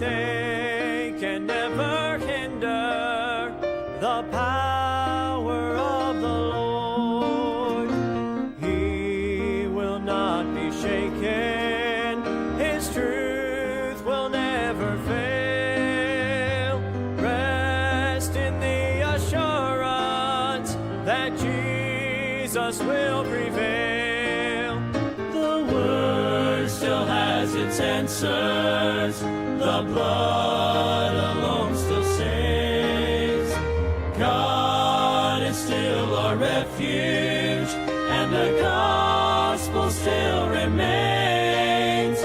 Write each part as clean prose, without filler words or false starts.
they can never hinder the power of the Lord. He will not be shaken, His truth will never fail. Rest in the assurance that Jesus will prevail. The Word still has its answers, the blood alone still saves. God is still our refuge, and the gospel still remains.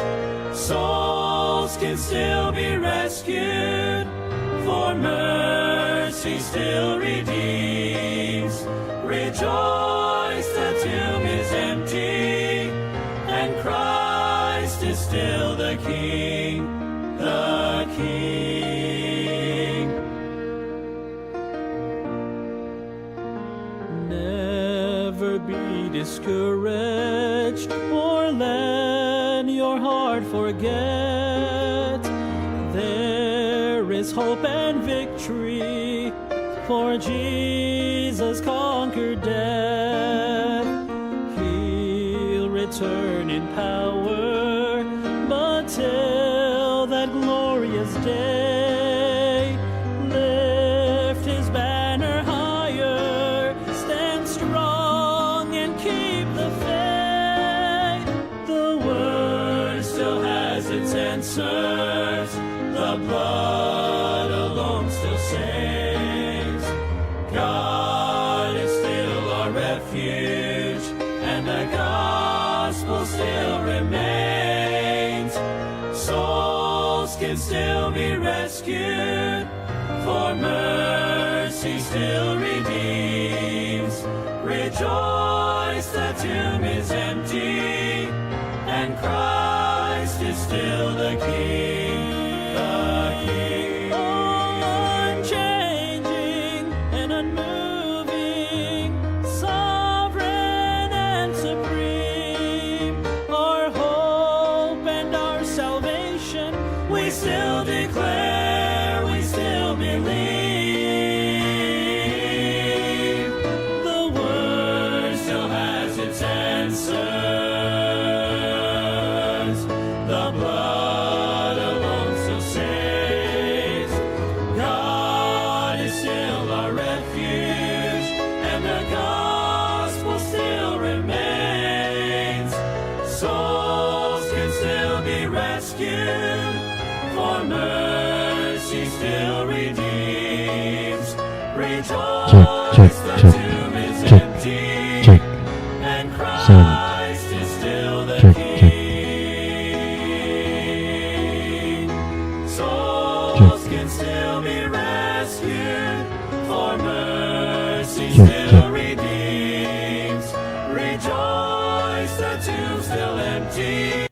Souls can still be rescued, for mercy still redeems. Rejoice, the tomb is empty, and Christ is still the King, the King. Never be discouraged, or let your heart forget. There is hope and victory, for Jesus conquered death. He'll return in power, but till that glorious day, lift His banner higher, stand strong and keep the faith. The Word still has its answers, the blood alone still saves. God is still our refuge, and the gospel still remains. Souls can still be rescued, for mercy still redeems. Rejoice, the tomb is empty, and Christ is still the King, the King. Unchanging and unmoving, sovereign and supreme, our hope and our salvation, we still declare, we still believe. The Word still has its answers, the blood alone still saves. God is still our refuge, and the gospel still remains. Souls can still be rescued, for mercy still redeems. Rejoice, the tomb is empty, and Christ is still the King. Souls can still be rescued, for mercy still redeems. Rejoice, the tomb still empty.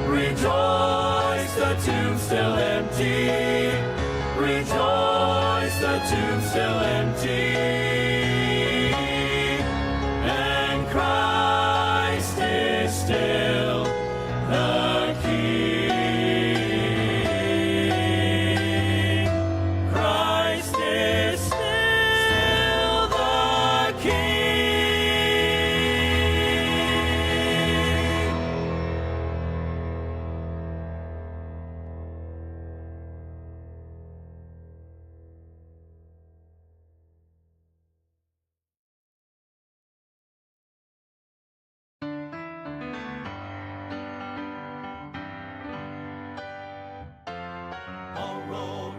Rejoice, the tomb still empty. Rejoice, the tomb still empty. And Christ is still the King. Christ is still the King.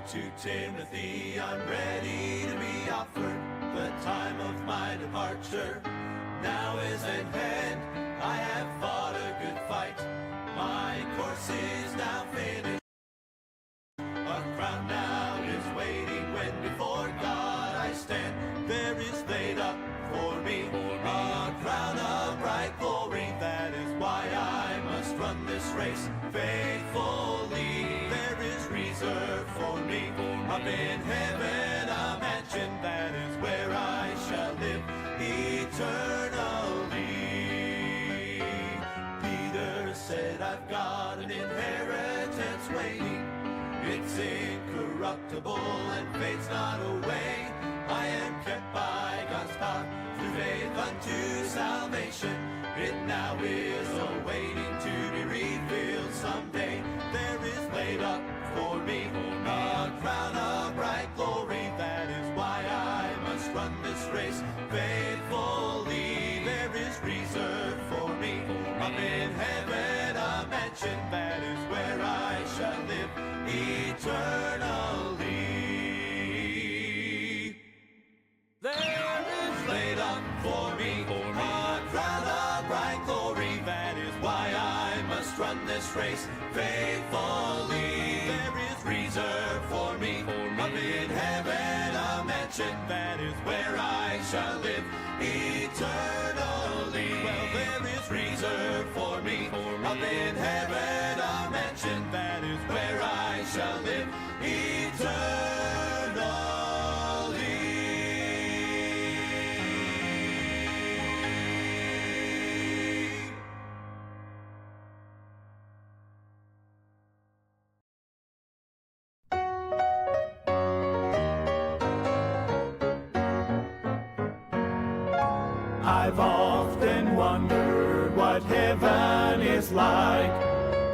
To Timothy, I'm ready to be offered. The time of my departure now is at hand. I have fought a good fight. My course is now finished. A crown now is waiting when before God I stand. There is laid up for me a crown of bright glory. That is why I run this race faithfully. There is reserved for me up in heaven a mansion, that is where I shall live eternally. Peter said, I've got an inheritance waiting. It's incorruptible and fades not away. I am kept by God's power through faith unto salvation. It now is awaiting to be revealed someday. There is laid up for me a crown of bright glory. That is why I must run this race faithfully. There is reserved for me up in heaven a mansion, that is where I shall live eternally. There is laid up for me a crown of bright glory. That is why I must run this race faithfully. There is reserved for me up in heaven a mansion, that is where I shall live eternally. Well, there is reserved for me up in heaven a mansion, that is where I shall live eternally. I've often wondered what heaven is like.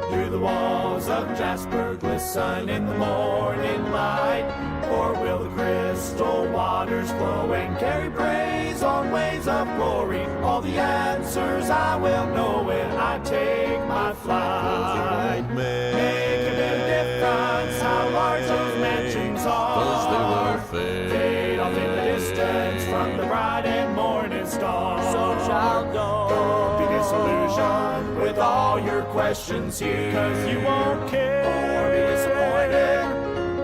Do the walls of jasper glisten in the morning light? Or will the crystal waters flow and carry praise on waves of glory? All the answers I will know when I take my flight. Make a bit of difference how large those mansions are. Fade off in the distance from the bright and morning star. So child, don't be disillusioned with all your questions here, 'cause you won't care or be disappointed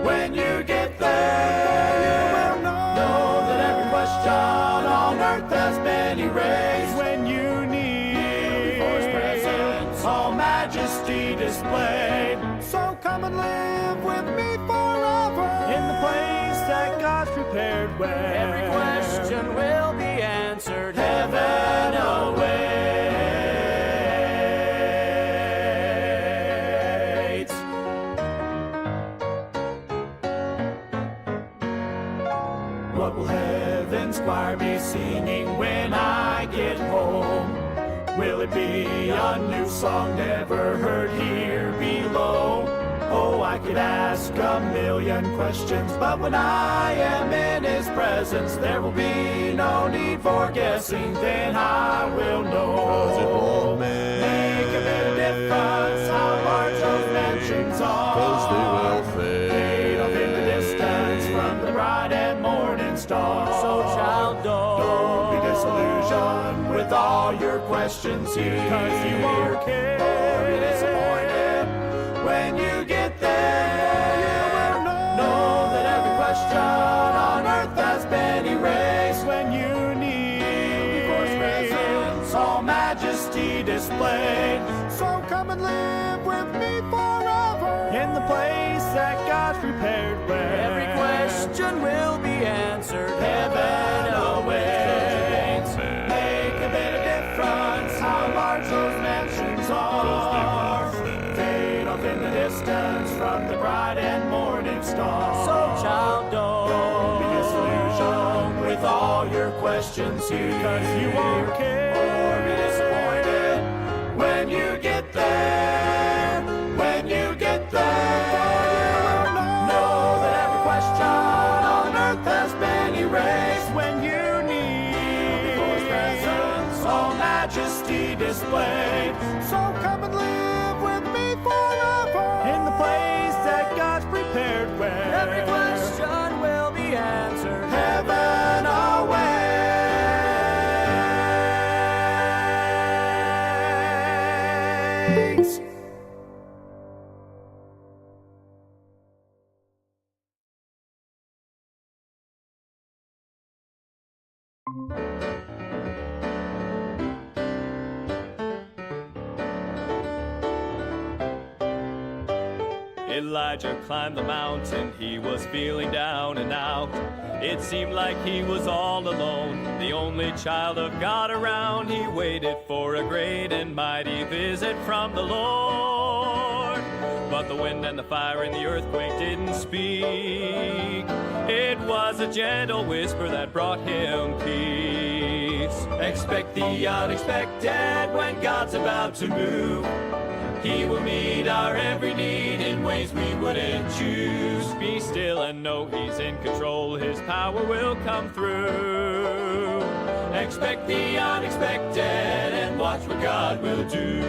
when you get there. You will know that every question on earth has been erased when you need before His presence all majesty displayed. So come and live with me forever in the place that God's prepared, where every question will be answered. Heaven awaits. What will heaven's choir be singing when I get home? Will it be a new song never heard here below? Oh, I could ask a million questions, but when I am in His presence, there will be no need for guessing. Then I will know. 'Cause it won't make a bit of difference how large those mansions are. 'Cause they will fade off in the distance from the bright and morning star. So child, don't be disillusioned with all your questions here, 'cause you won't care or be disappointed when you get there. You will know that every question on earth has been erased when you need before His presence all majesty displayed. So come and live with me forever in the place that God's prepared, where every question will be answered. Heaven awaits. Make a bit of difference how large those mansions are. Fade off in the distance from the bright and morning star. So child, don't be disillusioned with all your questions here, 'cause you won't care or be disappointed when you get there. When you get there, know that every question on earth has been erased when you need before His presence all majesty displayed. So come and live with me forever in the place that God's prepared, where every question will be answered. Heaven awaits. Elijah climbed the mountain, he was feeling down and out. It seemed like he was all alone, the only child of God around. He waited for a great and mighty visit from the Lord. But the wind and the fire and the earthquake didn't speak. It was a gentle whisper that brought him peace. Expect the unexpected when God's about to move. He will meet our every need in ways we wouldn't choose. Be still and know He's in control, His power will come through. Expect the unexpected and watch what God will do.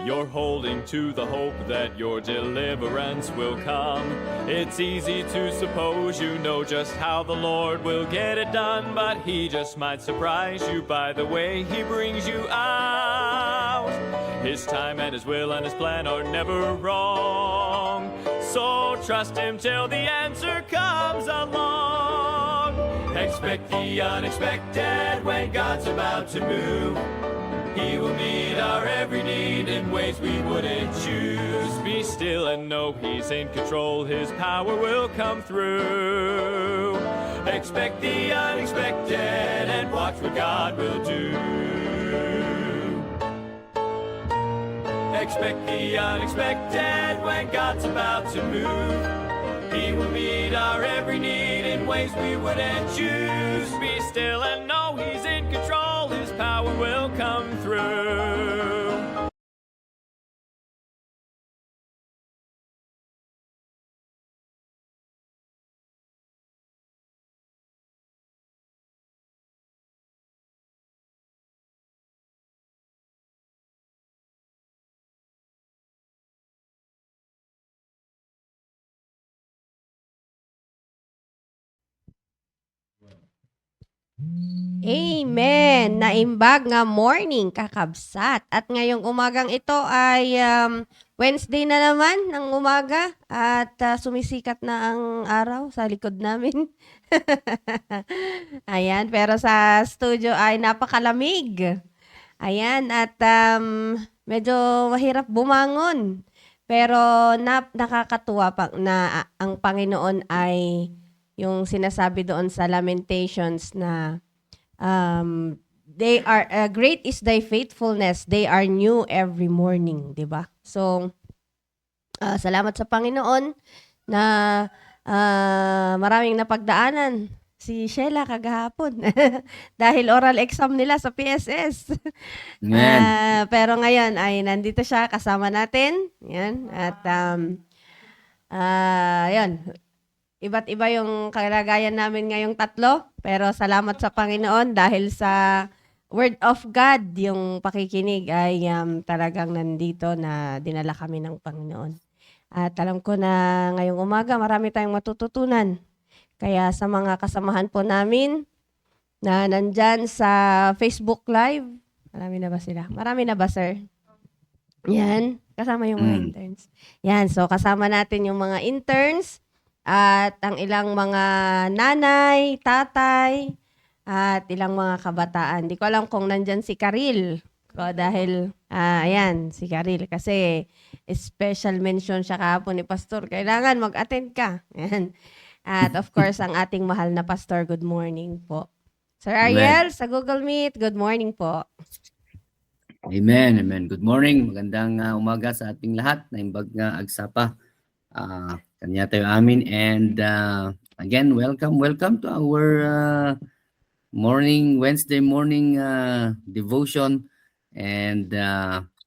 You're holding to the hope that your deliverance will come. It's easy to suppose you know just how the Lord will get it done, but He just might surprise you by the way He brings you out. His time and His will and His plan are never wrong, so trust Him till the answer comes along. Expect the unexpected when God's about to move. He will meet our every need in ways we wouldn't choose. Be still and know He's in control, His power will come through. Expect the unexpected and watch what God will do. Expect the unexpected when God's about to move. He will meet our every need in ways we wouldn't choose. Be still and know He's in control, His power will come through. Amen. Naimbag nga morning, kakabsat. At ngayong umagang ito ay Wednesday na naman ng umaga at sumisikat na ang araw sa likod namin. Ayan, pero sa studio ay napakalamig. Ayan, at medyo mahirap bumangon. Pero nakakatuwa pa na ang Panginoon ay yung sinasabi doon sa Lamentations na they are great is thy faithfulness, they are new every morning, 'di ba? So salamat sa Panginoon na maraming napagdaanan si Sheila kagahapon dahil oral exam nila sa PSS. Pero ngayon ay nandito siya kasama natin. Yan. At yan. Iba't iba yung kalagayan namin ngayong tatlo. Pero salamat sa Panginoon dahil sa Word of God, yung pakikinig ay talagang nandito na dinala kami ng Panginoon. At alam ko na ngayong umaga marami tayong matututunan. Kaya sa mga kasamahan po namin na nandyan sa Facebook Live, marami na ba sila? Marami na ba, sir? Yan, kasama yung mga interns. Yan, so kasama natin yung mga interns at ang ilang mga nanay, tatay, at ilang mga kabataan. Di ko alam kung nandyan si Karil. Dahil, ayan, si Karil. Kasi special mention siya kahapon ni Pastor. Kailangan mag-attend ka. Ayan. At of course, ang ating mahal na pastor, good morning po. Sir Ariel, sa Google Meet, good morning po. Amen, amen. Good morning. Magandang umaga sa ating lahat. Naimbag nga agsapa. Kanya tayo amin. And again, welcome to our Wednesday morning devotion. And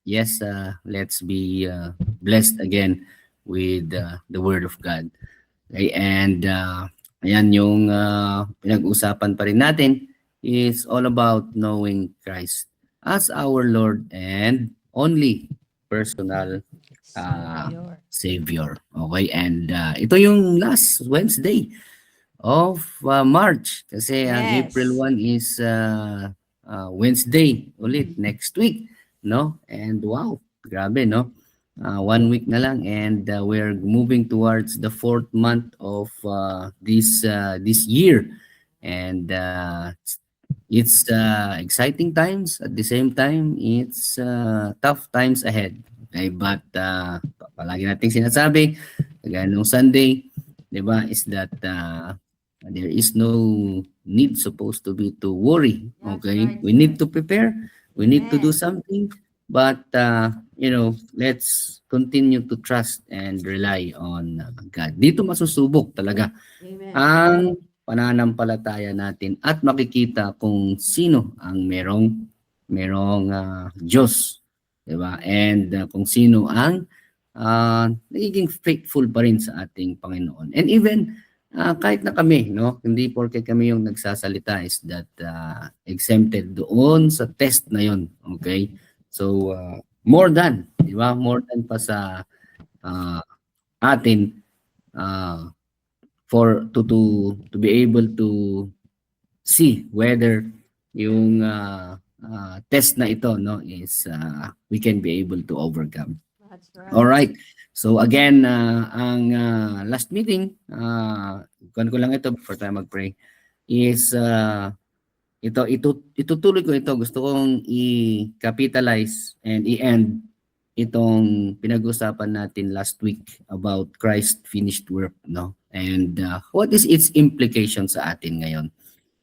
yes, let's be blessed again with the Word of God. Okay, and ayan yung pinag-usapan pa rin natin is all about knowing Christ as our Lord and only personal Savior. Okay, and ito yung last Wednesday of March kasi ang April 1 is Wednesday ulit next week, no? And wow, grabe, no? 1 week na lang and we're moving towards the 4th month of this year, and it's exciting times. At the same time, it's tough times ahead. Okay, but palagi nating sinasabi, kagaya nung Sunday, 'di ba, is that there is no need supposed to be to worry. That's Okay, right, we sir. need to prepare, we need to do Amen. something, but let's continue to trust and rely on God. Dito masusubok talaga Amen. ang pananampalataya natin at makikita kung sino ang merong Diyos, 'di ba? And kung sino ang nagiging faithful pa rin sa ating Panginoon. And even kahit na kami, no, hindi porke kami yung nagsasalita is that exempted doon sa test na yon. Okay? So more than, 'di ba? More than pa sa ah, atin uh, for to be able to see whether yung test na ito, no, is we can be able to overcome. That's right. All right. So again, ang last meeting, kuhan ko lang ito before tayo mag-pray, is itutuloy ko ito. Gusto kong i-capitalize and i-end itong pinag-usapan natin last week about Christ finished work, no? And what is its implication sa atin ngayon?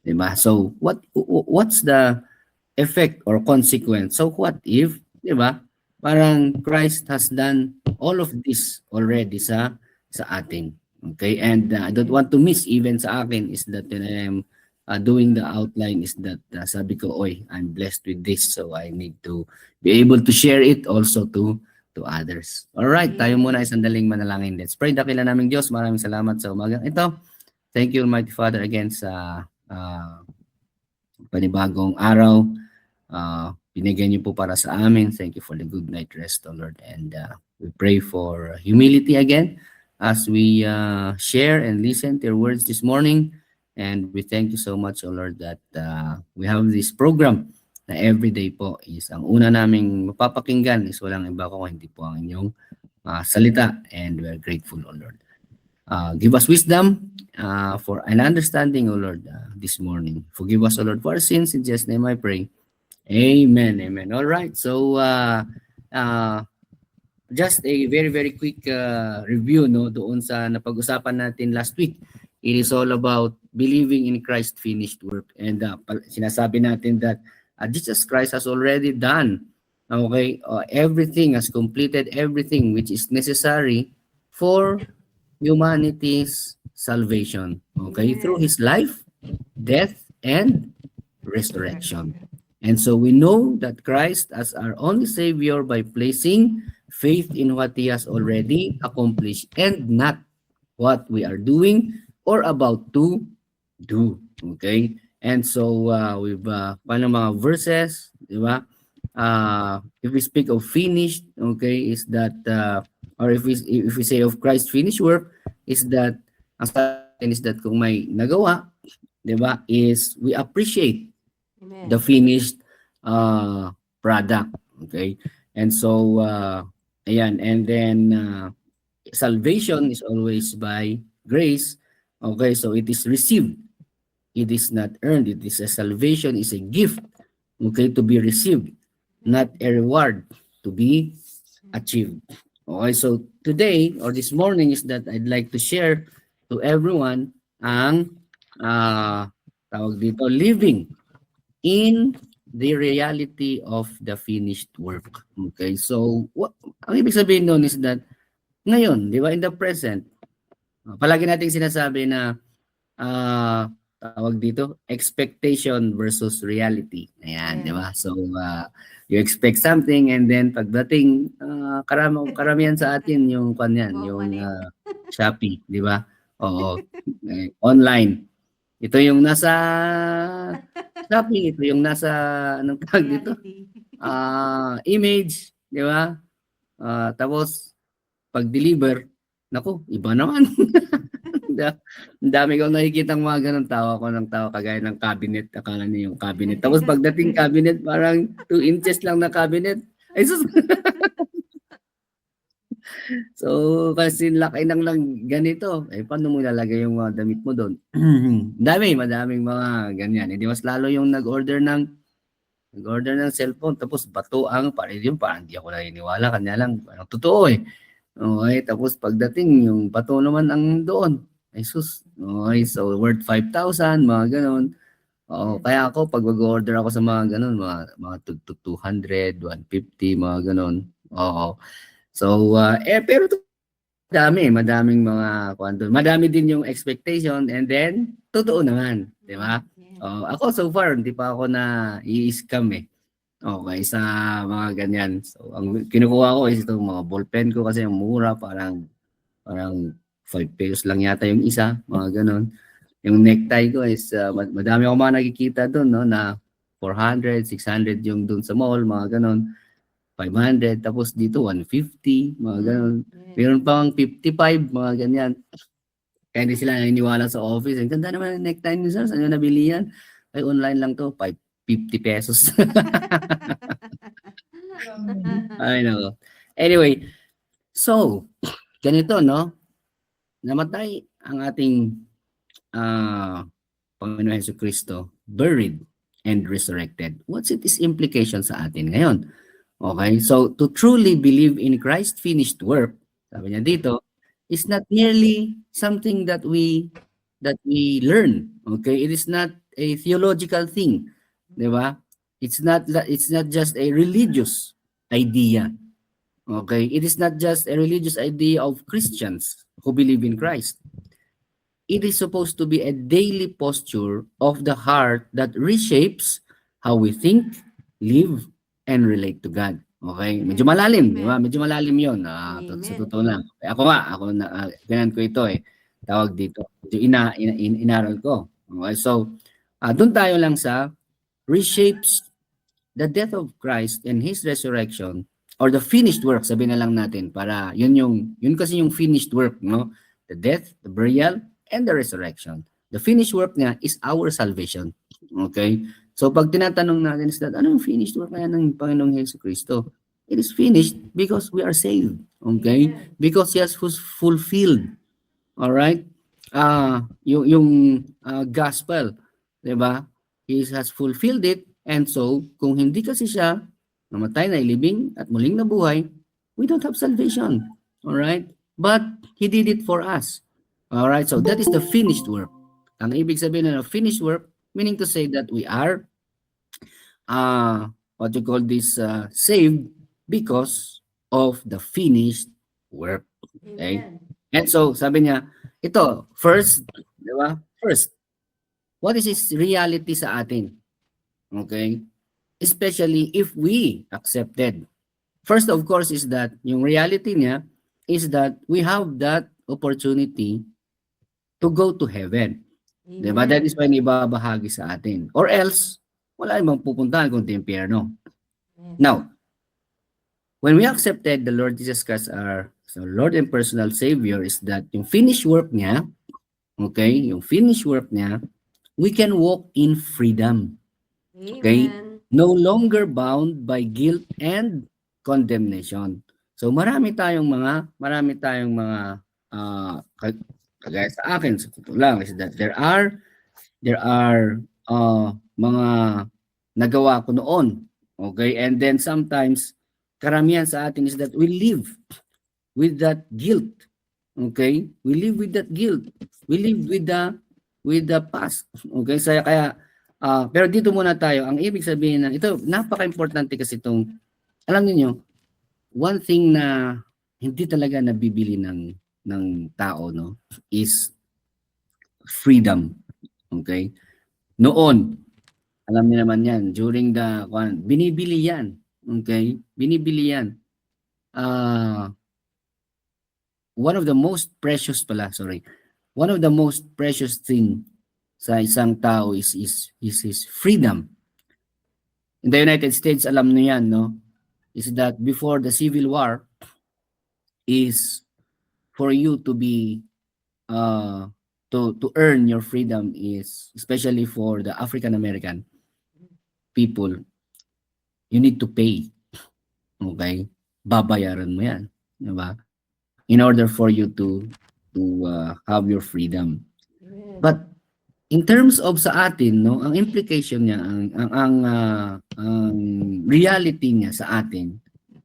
'Di ba? So what's the effect or consequence? So what if, 'di ba? Parang Christ has done all of this already sa atin. Okay? And I don't want to miss even sa akin is that when I am doing the outline is that sabi ko, oy, I'm blessed with this, so I need to be able to share it also to others. All right, tayo muna isang daling manalangin. Let's pray. Dakila naming Diyos, maraming salamat sa umagang ito. Thank you, Almighty Father, again sa panibagong araw. Binigyan niyo po para sa amin. Thank you for the good night rest, O Lord. And we pray for humility again as we share and listen to your words this morning. And we thank you so much, O Lord, that we have this program na everyday po is ang una naming mapapakinggan is walang iba ko hindi po ang inyong salita. And we're grateful, O Lord. Give us wisdom for an understanding, O Lord, this morning. Forgive us, O Lord, for our sins. In Jesus' name I pray. Amen. Amen. All right. So, just a very, very quick review, no, doon sa napag-usapan natin last week. It is all about believing in Christ's finished work. And sinasabi natin that Jesus Christ has already done, okay, everything, has completed everything which is necessary for humanity's salvation. Okay, through his life, death, and resurrection. And so we know that Christ as our only Savior by placing faith in what he has already accomplished and not what we are doing or about to do. Okay? And so we've paano mga verses, di ba? If we speak of finished, okay, is that or if we say of Christ's finished work, is that ang sa atin is that kung may nagawa, di ba, is we appreciate Amen. the finished product. Okay? And so ayan, and then salvation is always by grace. Okay, so it is received. It is not earned. It is a salvation, is a gift, okay, to be received, not a reward to be achieved. Okay, so today or this morning is that I'd like to share to everyone ang tawag dito, living in the reality of the finished work. Okay, so ang ibig sabihin nun is that ngayon, di ba, in the present, palagi nating sinasabi na tawag dito, expectation versus reality. Ayan, di ba? So, you expect something and then pagdating, karamihan sa atin yung kanyan, yung Shopee, di ba? Oo, online. Ito yung nasa Shopee, ito yung nasa, anong tawag dito? Image, di ba? Tapos, pag-deliver, naku, iba naman. Ang dami kong nakikitang mga ganun, tawa ko ng tawa kagaya ng cabinet, akala niyo yung cabinet. Tapos pagdating cabinet, parang 2 inches lang na cabinet. Ay sus! So, kasi laki ng lang ganito. Eh, paano mo ilalagay yung mga damit mo doon? Madaming mga ganyan. Hindi mas lalo yung nag-order ng Nag-order ng cellphone, tapos bato ang, parang di ako naniniwala, kanya lang, parang totoo eh. Okay, tapos pagdating, yung bato naman ang doon. Ay sus, okay, so worth 5,000, mga ganon. Oo, kaya ako, pag mag-order ako sa mga ganon, mga 200, 150, mga ganon. Oo. So, pero madaming mga kwanto. Madami din yung expectation and then totoo naman, di ba? Ako so far hindi pa ako na i-scam eh. Okay, sa mga ganyan. So, ang kinukuha ko is itong mga ballpen ko kasi ang mura, parang 5 pesos lang yata yung isa, mga ganon. Yung necktie ko is madami ako mga nakikita doon, no, na 400, 600 yung doon sa mall, mga ganon. 500, tapos dito 150, mga ganon. Meron pang 55, mga ganyan. Kaya hindi sila naniniwala sa office. Ang ganda naman ng necktie niyo, sir. Saan nyo nabili yan? Ay, online lang to. 50 pesos. Ay, nako. Anyway, so, ganito, no? Namatay ang ating Panginoon Jesucristo, buried and resurrected. What's its implication sa atin ngayon? Okay, so to truly believe in Christ's finished work, sabi niya dito, is not merely something that we learn. Okay, it is not a theological thing, di ba? It's not just a religious idea. Okay, it is not just a religious idea of Christians who believe in Christ. It is supposed to be a daily posture of the heart that reshapes how we think, live, and relate to God. Okay? Medyo malalim, di ba? Medyo malalim yun. Sa totoo lang. Ako ganyan ko ito eh. Tawag dito. Medyo inaral ko. Okay? So, doon tayo lang sa reshapes the death of Christ and His resurrection, or the finished work, sabihin na lang natin, para yun kasi yung finished work, no? The death, the burial, and the resurrection. The finished work niya is our salvation. Okay? So pag tinatanong natin is that, ano yung finished work na ng Panginoong Jesucristo? It is finished because we are saved. Okay? Because He has fulfilled. Alright? Yung gospel. Diba? He has fulfilled it. And so, kung hindi kasi siya namatay na ilibing at muling nabuhay, we don't have salvation. Alright? But He did it for us. Alright? So that is the finished work. Ang ibig sabihin na finished work, meaning to say that we are what you call this, saved because of the finished work. Okay? And so, sabi niya, ito, first, di ba? First, what is His reality sa atin? Okay? Especially if we accepted. First, of course, is that yung reality niya is that we have that opportunity to go to heaven. Diba? That is why ibabahagi sa atin. Or else, wala ibang pupuntahan kundi impyerno. Now, when we accepted the Lord Jesus Christ our Lord and personal Savior, is that yung finished work niya, okay, yung finished work niya, we can walk in freedom. Okay? No longer bound by guilt and condemnation. So marami tayong mga kagaya sa akin, sa totoo lang, is that there are mga nagawa ko noon. Okay? And then sometimes, karamihan sa atin is that we live with that guilt. Okay? We live with that guilt. We live with the past. Okay? So, kaya, pero dito muna tayo. Ang ibig sabihin na, ito, napaka-importante kasi itong, alam niyo, one thing na hindi talaga nabibili ng tao, no, is freedom. Okay? Noon, alam niyo naman yan, during the, binibili yan. Okay? Binibili yan. One of the most precious thing sa isang tao is his freedom. In the United States, alam niyo yan, no? Is that before the Civil War, is for you to be to earn your freedom, is especially for the African American people, you need to pay. Okay? Babayaran mo yan, di ba? In order for you to have your freedom. But in terms of sa atin, no, ang implication niya, ang reality niya sa atin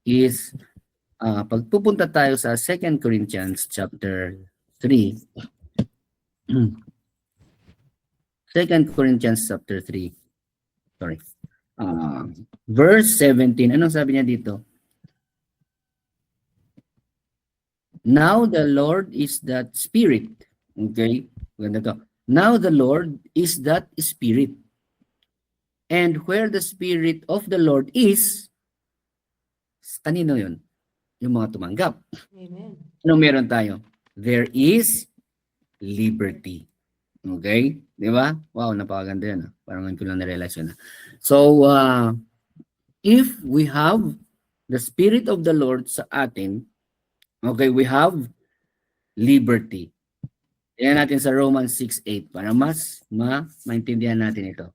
is pag pupunta tayo sa 2 Corinthians chapter 3, 2 Corinthians chapter 3, sorry, verse 17, anong sabi niya dito? Now the Lord is that Spirit. Okay? Ganda to. Now the Lord is that Spirit. And where the Spirit of the Lord is, kanino yun? Yung mga tumanggap. Amen. Ano meron tayo? There is liberty. Okay? Di ba? Wow, napakaganda yan. Parang ngayon ko lang na-realize yun. So, if we have the Spirit of the Lord sa atin, okay, we have liberty. Tingnan natin sa Romans 6:8 para mas maintindihan natin ito.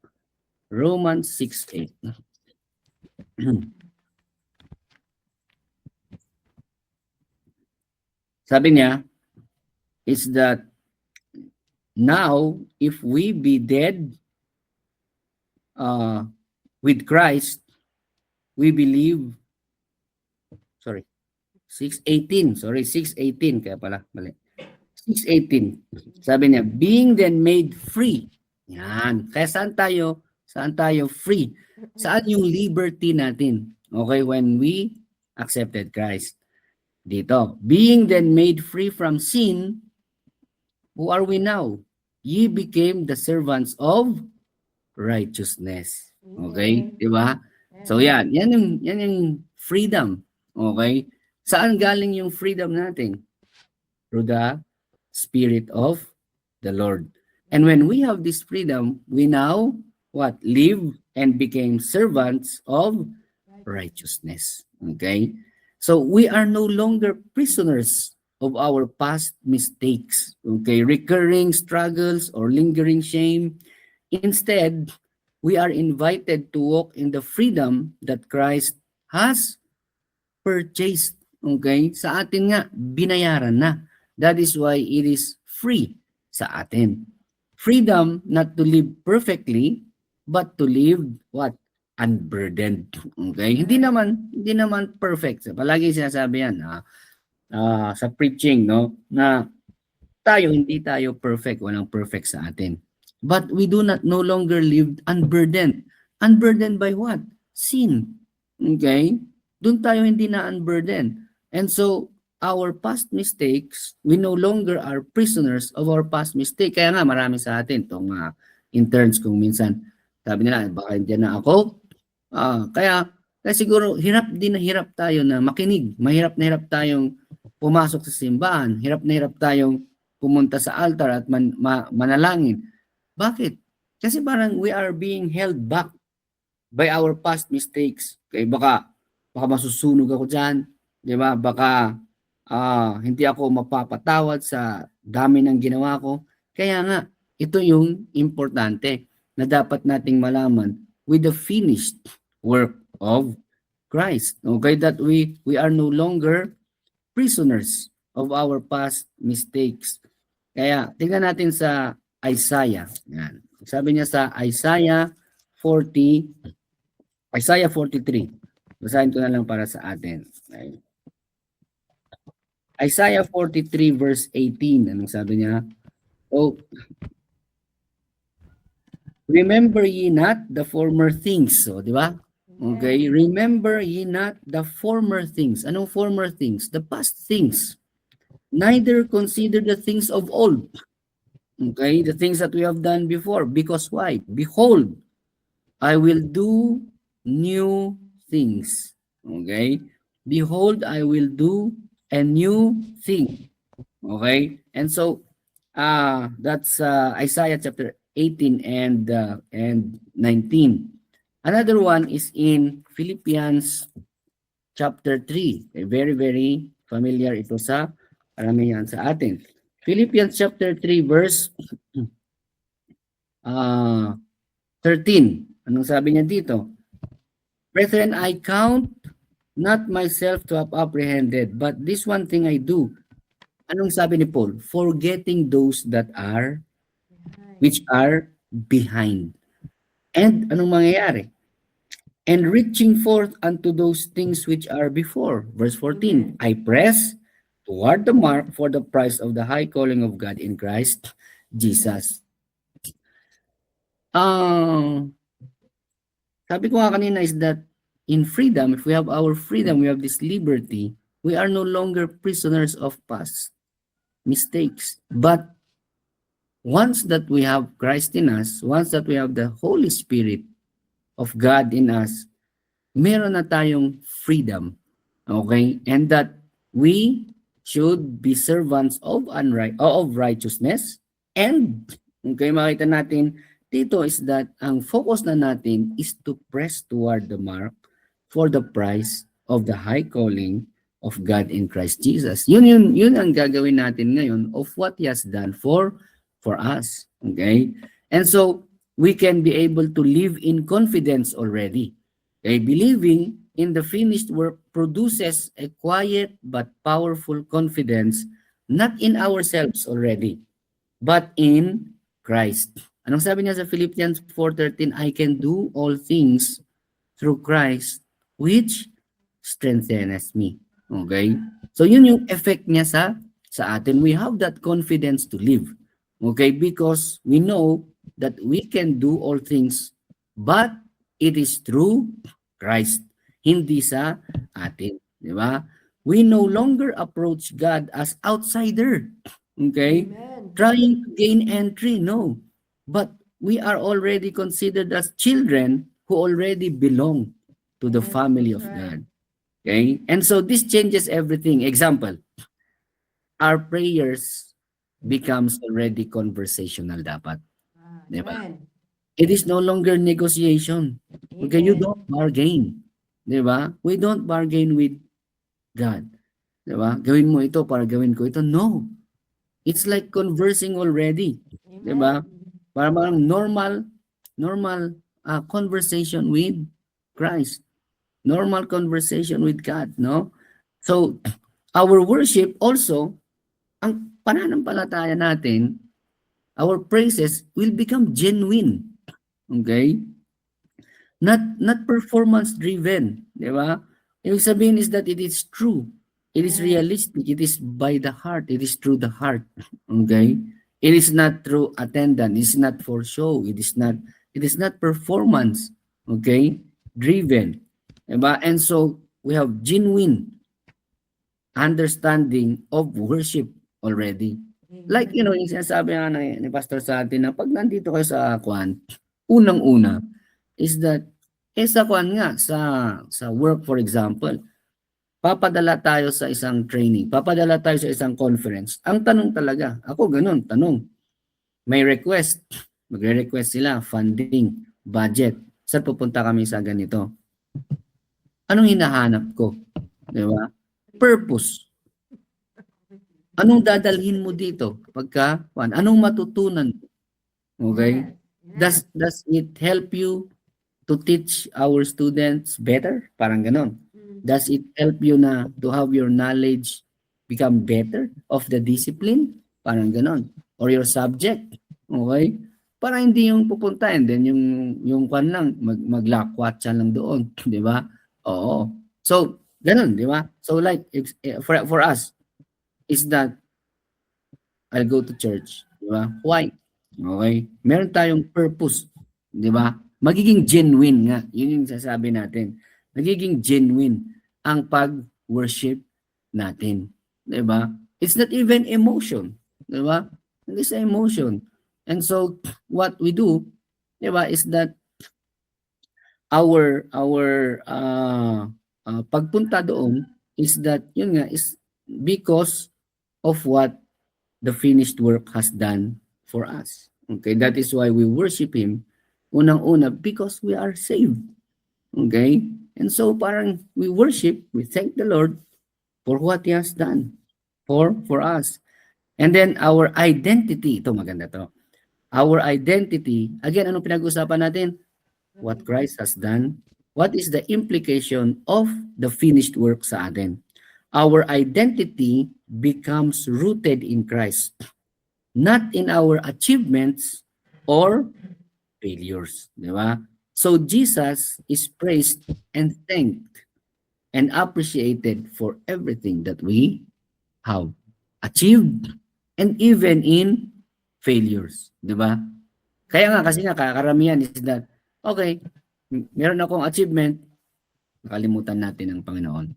Romans 6:8. Sabi niya, is that now, if we be dead with Christ, we believe, 6:18, 6:18, kaya pala, mali. 6:18, sabi niya, being then made free. Yan. Kaya saan tayo free? Saan yung liberty natin? Okay, when we accepted Christ. Dito, being then made free from sin, who are we now? Ye became the servants of righteousness. Okay? Di ba? So yan yung freedom. Okay? Saan galing yung freedom natin? Through the Spirit of the Lord. And when we have this freedom, we now what? Live and became servants of righteousness. Okay? So we are no longer prisoners of our past mistakes, okay, recurring struggles or lingering shame. Instead, we are invited to walk in the freedom that Christ has purchased. Okay? Sa atin nga, binayaran na. That is why it is free sa atin. Freedom not to live perfectly, but to live what? Unburdened. Okay? Hindi naman perfect. Palagi sinasabi yan sa preaching, no? Na hindi tayo perfect, walang perfect sa atin. But we do not no longer live unburdened. Unburdened by what? Sin. Okay? Doon tayo hindi na unburdened. And so our past mistakes, we no longer are prisoners of our past mistake. Kaya nga marami sa atin tong interns kung minsan sabi nila baka hindi na ako. Kaya siguro hirap tayo na makinig. Mahirap na hirap tayong pumasok sa simbahan. Hirap na hirap tayong pumunta sa altar at manalangin. Bakit? Kasi parang we are being held back by our past mistakes. Okay, baka masusunog ako dyan. Di ba? Baka hindi ako mapapatawad sa dami ng ginawa ko. Kaya nga, ito yung importante na dapat nating malaman with the finished work of Christ. Okay, that we are no longer prisoners of our past mistakes. Kaya tingnan natin sa Isaiah. Yan. Sabi niya sa Isaiah 43. Basahin ko na lang para sa atin. Okay. Isaiah 43 verse 18. Anong sabi niya? Oh, remember ye not the former things. So, di ba? Okay, remember ye not the former things. Anong former things? The past things. Neither consider the things of old. Okay, the things that we have done before. Because why? Behold, I will do new things. Okay? Behold, I will do a new thing. Okay? And so, that's Isaiah chapter 18 and 19. Another one is in Philippians chapter 3. Very, very familiar ito sa karamihan sa atin. Philippians chapter 3 verse 13. Anong sabi niya dito? Brethren, I count not myself to have apprehended, but this one thing I do. Anong sabi ni Paul? Forgetting those that are which are behind. And anong mangyayari? And reaching forth unto those things which are before. Verse 14, I press toward the mark for the prize of the high calling of God in Christ Jesus. Sabi ko nga kanina is that in freedom, if we have our freedom, we have this liberty, we are no longer prisoners of past mistakes. But once that we have Christ in us, once that we have the Holy Spirit of God in us, meron na tayong freedom. Okay? And that we should be servants of righteousness. And, okay, makita natin dito is that ang focus na natin is to press toward the mark for the prize of the high calling of God in Christ Jesus. Yun ang gagawin natin ngayon of what He has done for us. Okay? And so, we can be able to live in confidence already. Okay? Believing in the finished work produces a quiet but powerful confidence, not in ourselves already, but in Christ. Anong sabi niya sa Philippians 4:13? I can do all things through Christ which strengthens me. Okay? So yun yung effect niya sa atin. We have that confidence to live. Okay? Because we know that we can do all things, but it is through Christ. Hindi sa atin. Di ba? We no longer approach God as outsider. Okay? Amen. Trying to gain entry. No. But we are already considered as children who already belong to the Yes, family of that's God. right. Okay? And so this changes everything. Example, our prayers becomes already conversational dapat. Diba? Amen. It is no longer negotiation. Okay, you Amen. don't bargain. Diba? We don't bargain with God. Diba? Gawin mo ito para gawin ko ito. No. It's like conversing already. Diba? Amen. Parang normal conversation with Christ. Normal conversation with God, no? So, our worship also, ang pananampalataya natin, our praises will become genuine. Okay? Not performance driven, di ba? Ibig sabihin is that it is true. It is realistic. It is by the heart. It is through the heart. Okay? It is not through attendance. It is not for show. It is not performance. Okay? Driven. Diba? And so we have genuine understanding of worship already. Like, yung sinasabi nga ni Pastor sa atin na pag nandito kayo sa Kwan, unang-una is that, sa Kwan nga, sa work for example, papadala tayo sa isang training, papadala tayo sa isang conference. Ang tanong talaga, ako ganun, tanong. May request, magre-request sila, funding, budget. Saan pupunta kami sa ganito? Anong hinahanap ko? Di ba? Purpose. Anong dadalhin mo dito? Anong matutunan? Okay? Yes. Does it help you to teach our students better? Parang ganon. Does it help you na to have your knowledge become better of the discipline? Parang ganon. Or your subject? Okay? Para hindi yung pupunta and then yung kwan lang, maglakwat siya lang doon. Di ba? Oo. So, ganon, di ba? So like, for us, is that I'll go to church. Di ba? Why? Okay? Meron tayong purpose. Di ba? Magiging genuine nga. Yun yung sasabi natin. Magiging genuine ang pag-worship natin. Di ba? It's not even emotion. Di ba? Hindi sa emotion. And so, what we do, di ba, is that our pagpunta doon is that, yun nga, is because of what the finished work has done for us. Okay, that is why we worship Him, unang-una, because we are saved. Okay? And so parang we worship, we thank the Lord for what He has done for us. And then our identity, ito maganda to. Our identity, again, anong pinag-usapan natin? What Christ has done. What is the implication of the finished work sa atin? Our identity becomes rooted in Christ. Not in our achievements, or failures, di ba? So Jesus is praised and thanked and appreciated for everything that we have achieved and even in failures, di ba? Kaya nga kasi nga karamihan is that okay, meron akong achievement, nakalimutan natin ang Panginoon.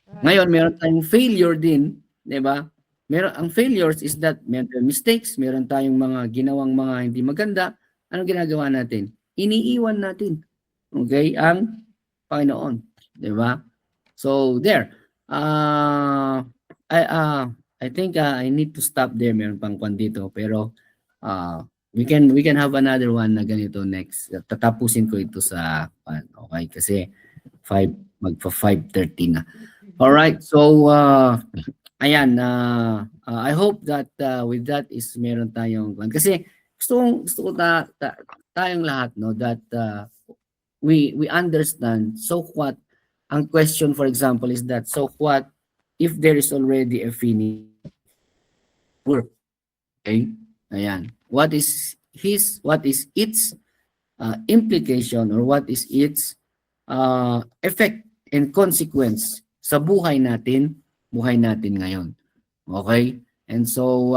Ngayon, meron tayong failure din, di ba? Ang failures is that meron tayong mistakes, meron tayong mga ginawang mga hindi maganda. Anong ginagawa natin? Iniiwan natin. Okay? Ang Panginoon. Di ba? So, there. I think I need to stop there. Meron pang kwan dito. Pero, we can have another one na ganito next. Tatapusin ko ito sa, okay? Kasi, magpa 5:30 na. All right. So ayan, I hope that with that is meron tayong kasi gusto ko tayong lahat no that we understand. So what ang question for example is that so what if there is already a finished work? Okay? Ayan. What is its implication or what is its effect and consequence sa buhay natin ngayon. Okay? And so,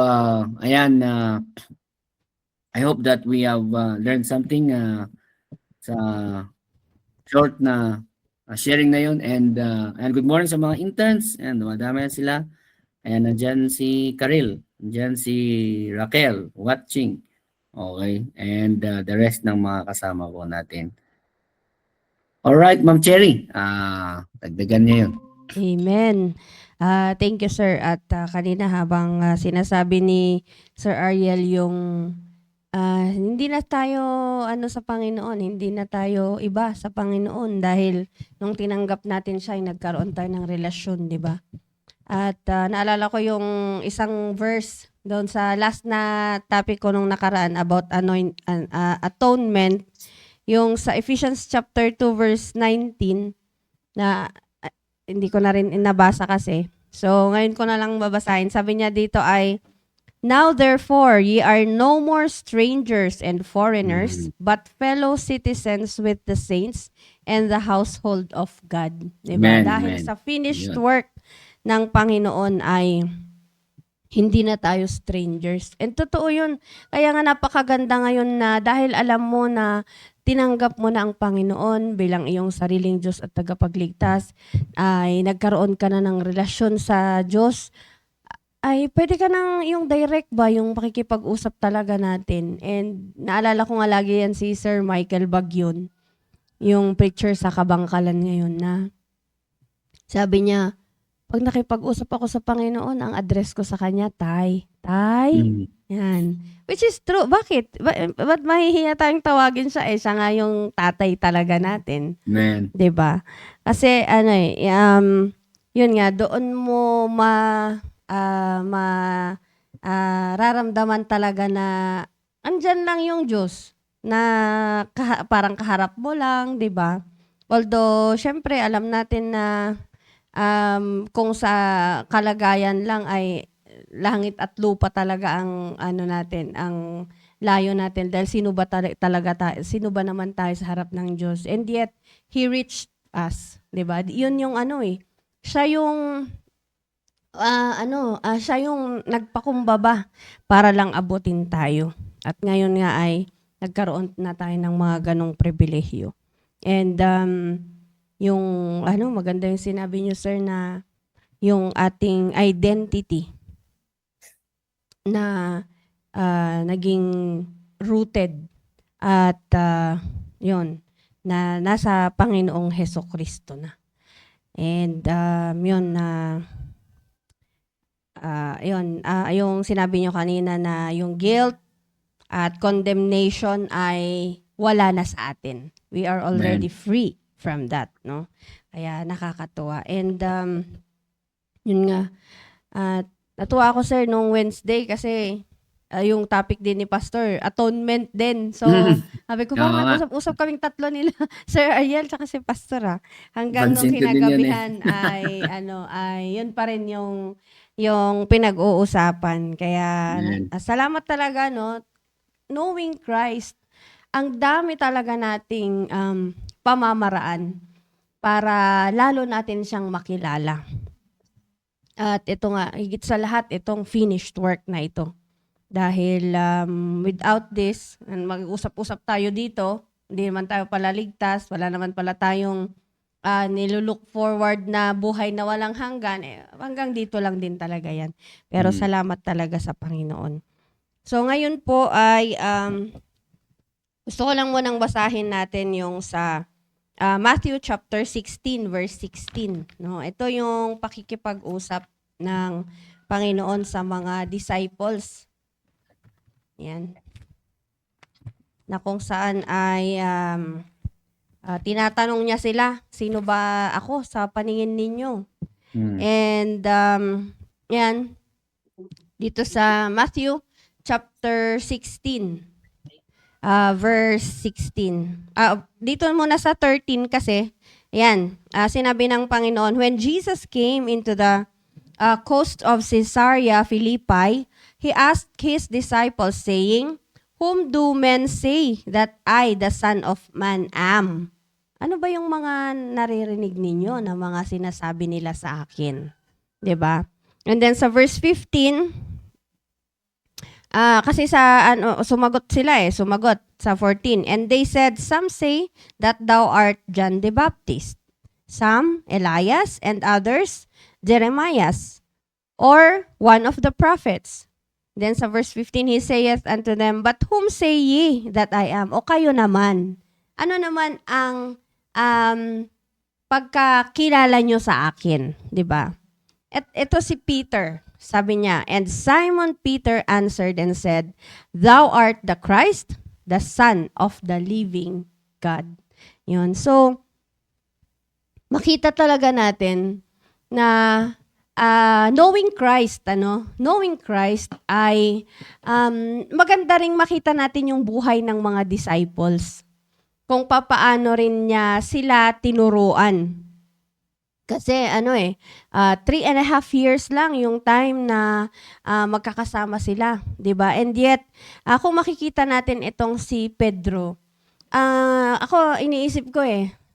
ayan, I hope that we have learned something sa short na sharing na yun. And good morning sa mga interns. And madami na sila. Ayan, nandyan si Karil. Nandyan si Raquel watching. Okay? And the rest ng mga kasama ko natin. Alright, Ma'am Cherry. Dagdagan niya yun. Amen. Thank you, sir. At kanina habang sinasabi ni Sir Ariel yung hindi na tayo sa Panginoon, hindi na tayo iba sa Panginoon dahil nung tinanggap natin siya ay nagkaroon tayo ng relasyon, di ba? At naalala ko yung isang verse doon sa last na topic ko nung nakaraan about atonement, yung sa Ephesians chapter 2 verse 19 na hindi ko na rin nabasa kasi. So, ngayon ko na lang babasahin. Sabi niya dito ay, now therefore, ye are no more strangers and foreigners, but fellow citizens with the saints and the household of God. Diba? Amen, Dahil amen. sa finished Yun. work ng Panginoon ay hindi na tayo strangers. And totoo yun. Kaya nga napakaganda ngayon na dahil alam mo na tinanggap mo na ang Panginoon bilang iyong sariling Diyos at tagapagligtas, ay nagkaroon ka na ng relasyon sa Diyos, ay pwede ka nang yung direct ba, yung pakikipag-usap talaga natin. And naalala ko nga lagi yan si Sir Michael Bagyon, yung preacher sa Kabangkalan ngayon na sabi niya, pag nakipag-usap ako sa Panginoon, ang address ko sa kanya, Tay. Tay. Yan. Which is true. Bakit? Ba't mahihiya tayong tawagin siya? Siya nga yung tatay talaga natin. Amen. 'Di ba? Kasi yun nga, doon mo raramdaman talaga na andyan lang yung Diyos na parang kaharap mo lang, 'di ba? Although, syempre, alam natin na kung sa kalagayan lang ay langit at lupa talaga ang natin, ang layo natin dahil sino ba naman tayo sa harap ng Diyos, and yet He reached us, 'di ba? Yun yung siya yung siya yung nagpakumbaba para lang abutin tayo, at ngayon nga ay nagkaroon na tayo ng mga ganong pribilehyo. And yung maganda yung sinabi niyo, sir, na yung ating identity na naging rooted at yun, na nasa Panginoong Hesukristo na. And yun na yung sinabi niyo kanina na yung guilt at condemnation ay wala na sa atin. We are already free from that, no? Kaya nakakatuwa. And yun nga, natuwa ako, sir, nung Wednesday kasi yung topic din ni Pastor, atonement din. So, sabi ko, parang nag-usap-usap kaming tatlo nila, Sir Ariel, tsaka si Pastor, hanggang nung Pansin ko din kinagabihan ay yun pa rin yung pinag-uusapan. Kaya, salamat talaga, no? knowing Christ, ang dami talaga nating pamamaraan para lalo natin siyang makilala. At ito nga, higit sa lahat, itong finished work na ito. Dahil without this, mag-usap-usap tayo dito, hindi naman tayo palaligtas, wala naman pala tayong nilulook forward na buhay na walang hanggan. Hanggang dito lang din talaga yan. Pero salamat talaga sa Panginoon. So ngayon po ay gusto ko lang munang basahin natin yung sa Matthew chapter 16 verse 16. No? Ito yung pakikipag-usap ng Panginoon sa mga disciples. Yan. Na kung saan ay tinatanong niya sila, sino ba ako sa paningin ninyo? And yan, dito sa Matthew chapter 16, verse 16. Dito muna sa 13 kasi, yan, sinabi ng Panginoon, when Jesus came into the coast of Caesarea Philippi, he asked his disciples, saying, whom do men say that I, the Son of Man, am? Ano ba yung mga naririnig ninyo na mga sinasabi nila sa akin? 'Di ba? And then sa verse 15, kasi sa sumagot sa 14. And they said, some say that thou art John the Baptist, some Elias, and others Jeremiah, or one of the prophets. Then sa verse 15, he saith unto them, but whom say ye that I am? O kayo naman. Ano naman ang pagkakilala nyo sa akin? Diba? Ito si Peter. Sabi niya, and Simon Peter answered and said, thou art the Christ, the Son of the living God. Yun. So, makita talaga natin na knowing Christ ay maganda ring makita natin yung buhay ng mga disciples. Kung papaano rin niya sila tinuruan. Kasi 3.5 years lang yung time na magkakasama sila, 'di ba? And yet, kung makikita natin itong si Pedro, ako iniisip ko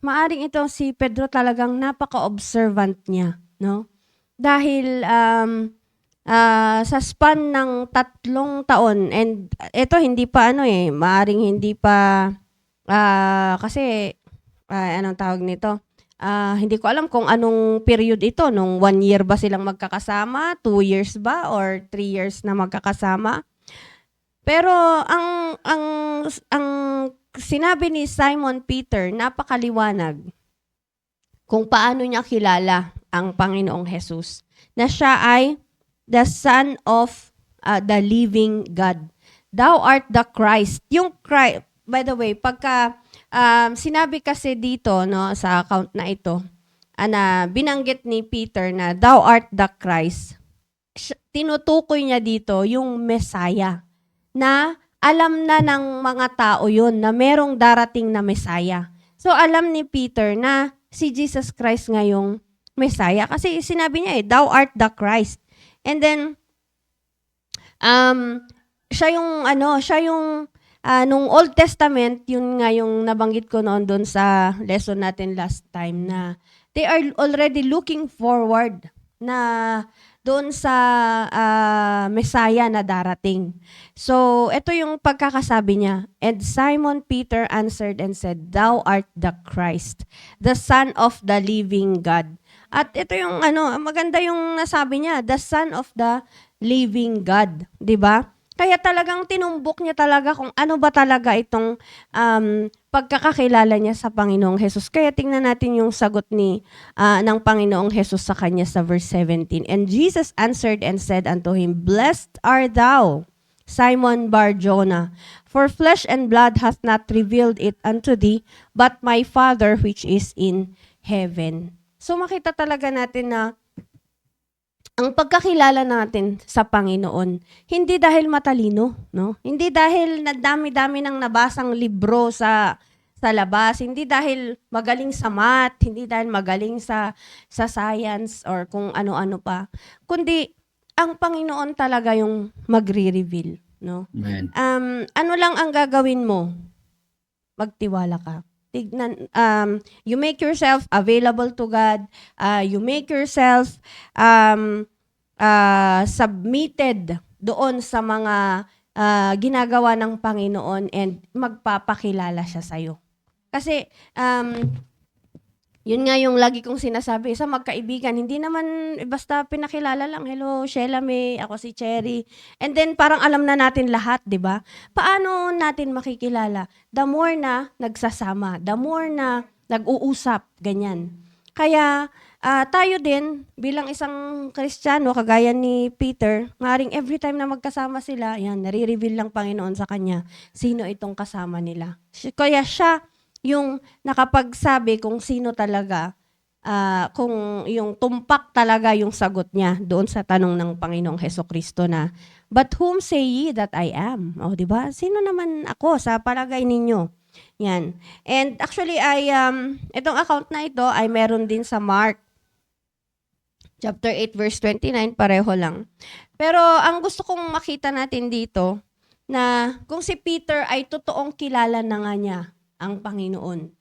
maaring itong si Pedro talagang napaka-observant niya, no? Dahil sa span ng 3 taon, and ito hindi pa maaring hindi pa kasi anong tawag nito? Hindi ko alam kung anong period ito, nung 1 year ba silang magkakasama, 2 years ba, or 3 years na magkakasama. Pero ang sinabi ni Simon Peter, napakaliwanag kung paano niya kilala ang Panginoong Jesus, na siya ay the Son of the living God. Thou art the Christ. Yung Christ, by the way, pagka sinabi kasi dito sa account na ito, na binanggit ni Peter na thou art the Christ, tinutukoy niya dito yung Messiah, na alam na ng mga tao yun na merong darating na Messiah. So alam ni Peter na si Jesus Christ ngayong Messiah. Kasi sinabi niya thou art the Christ. And then, siya yung nung Old Testament, yun nga yung nabanggit ko noon doon sa lesson natin last time, na they are already looking forward na doon sa Messiah na darating. So, ito yung pagkakasabi niya. And Simon Peter answered and said, thou art the Christ, the Son of the living God. At ito yung maganda yung nasabi niya, the Son of the living God, 'di ba? Kaya talagang tinumbok niya talaga kung ano ba talaga itong pagkakakilala niya sa Panginoong Hesus. Kaya tingnan natin yung sagot ng Panginoong Hesus sa kanya sa verse 17. And Jesus answered and said unto him, blessed art thou, Simon Bar-Jonah, for flesh and blood hath not revealed it unto thee, but my Father which is in heaven. So makita talaga natin na ang pagkakilala natin sa Panginoon, hindi dahil matalino, no? Hindi dahil nadami-dami ng nabasang libro sa labas, hindi dahil magaling sa math, hindi dahil magaling sa science or kung ano-ano pa, kundi ang Panginoon talaga yung magre-reveal. no? Amen. Ano lang ang gagawin mo? Magtiwala ka. Tignan, you make yourself available to God. You make yourself submitted doon sa mga ginagawa ng Panginoon and magpapakilala siya sa'yo. Kasi, yun nga yung lagi kong sinasabi sa magkaibigan, hindi naman basta pinakilala lang, hello, Sheila May, ako si Cherry. And then parang alam na natin lahat, di ba? Paano natin makikilala? The more na nagsasama, the more na nag-uusap, ganyan. Kaya tayo din, bilang isang Kristiyano, kagaya ni Peter, maaaring every time na magkasama sila, yan, nare-reveal lang Panginoon sa kanya, sino itong kasama nila. Kaya siya, yung nakapagsabi kung sino talaga, kung yung tumpak talaga yung sagot niya doon sa tanong ng Panginoong Hesukristo na, but whom say ye that I am? O, di ba? Sino naman ako sa palagay ninyo? Yan. And actually, itong account na ito ay meron din sa Mark chapter 8 verse 29, pareho lang. Pero ang gusto kong makita natin dito, na kung si Peter ay totoong kilala na nga niya ang Panginoon.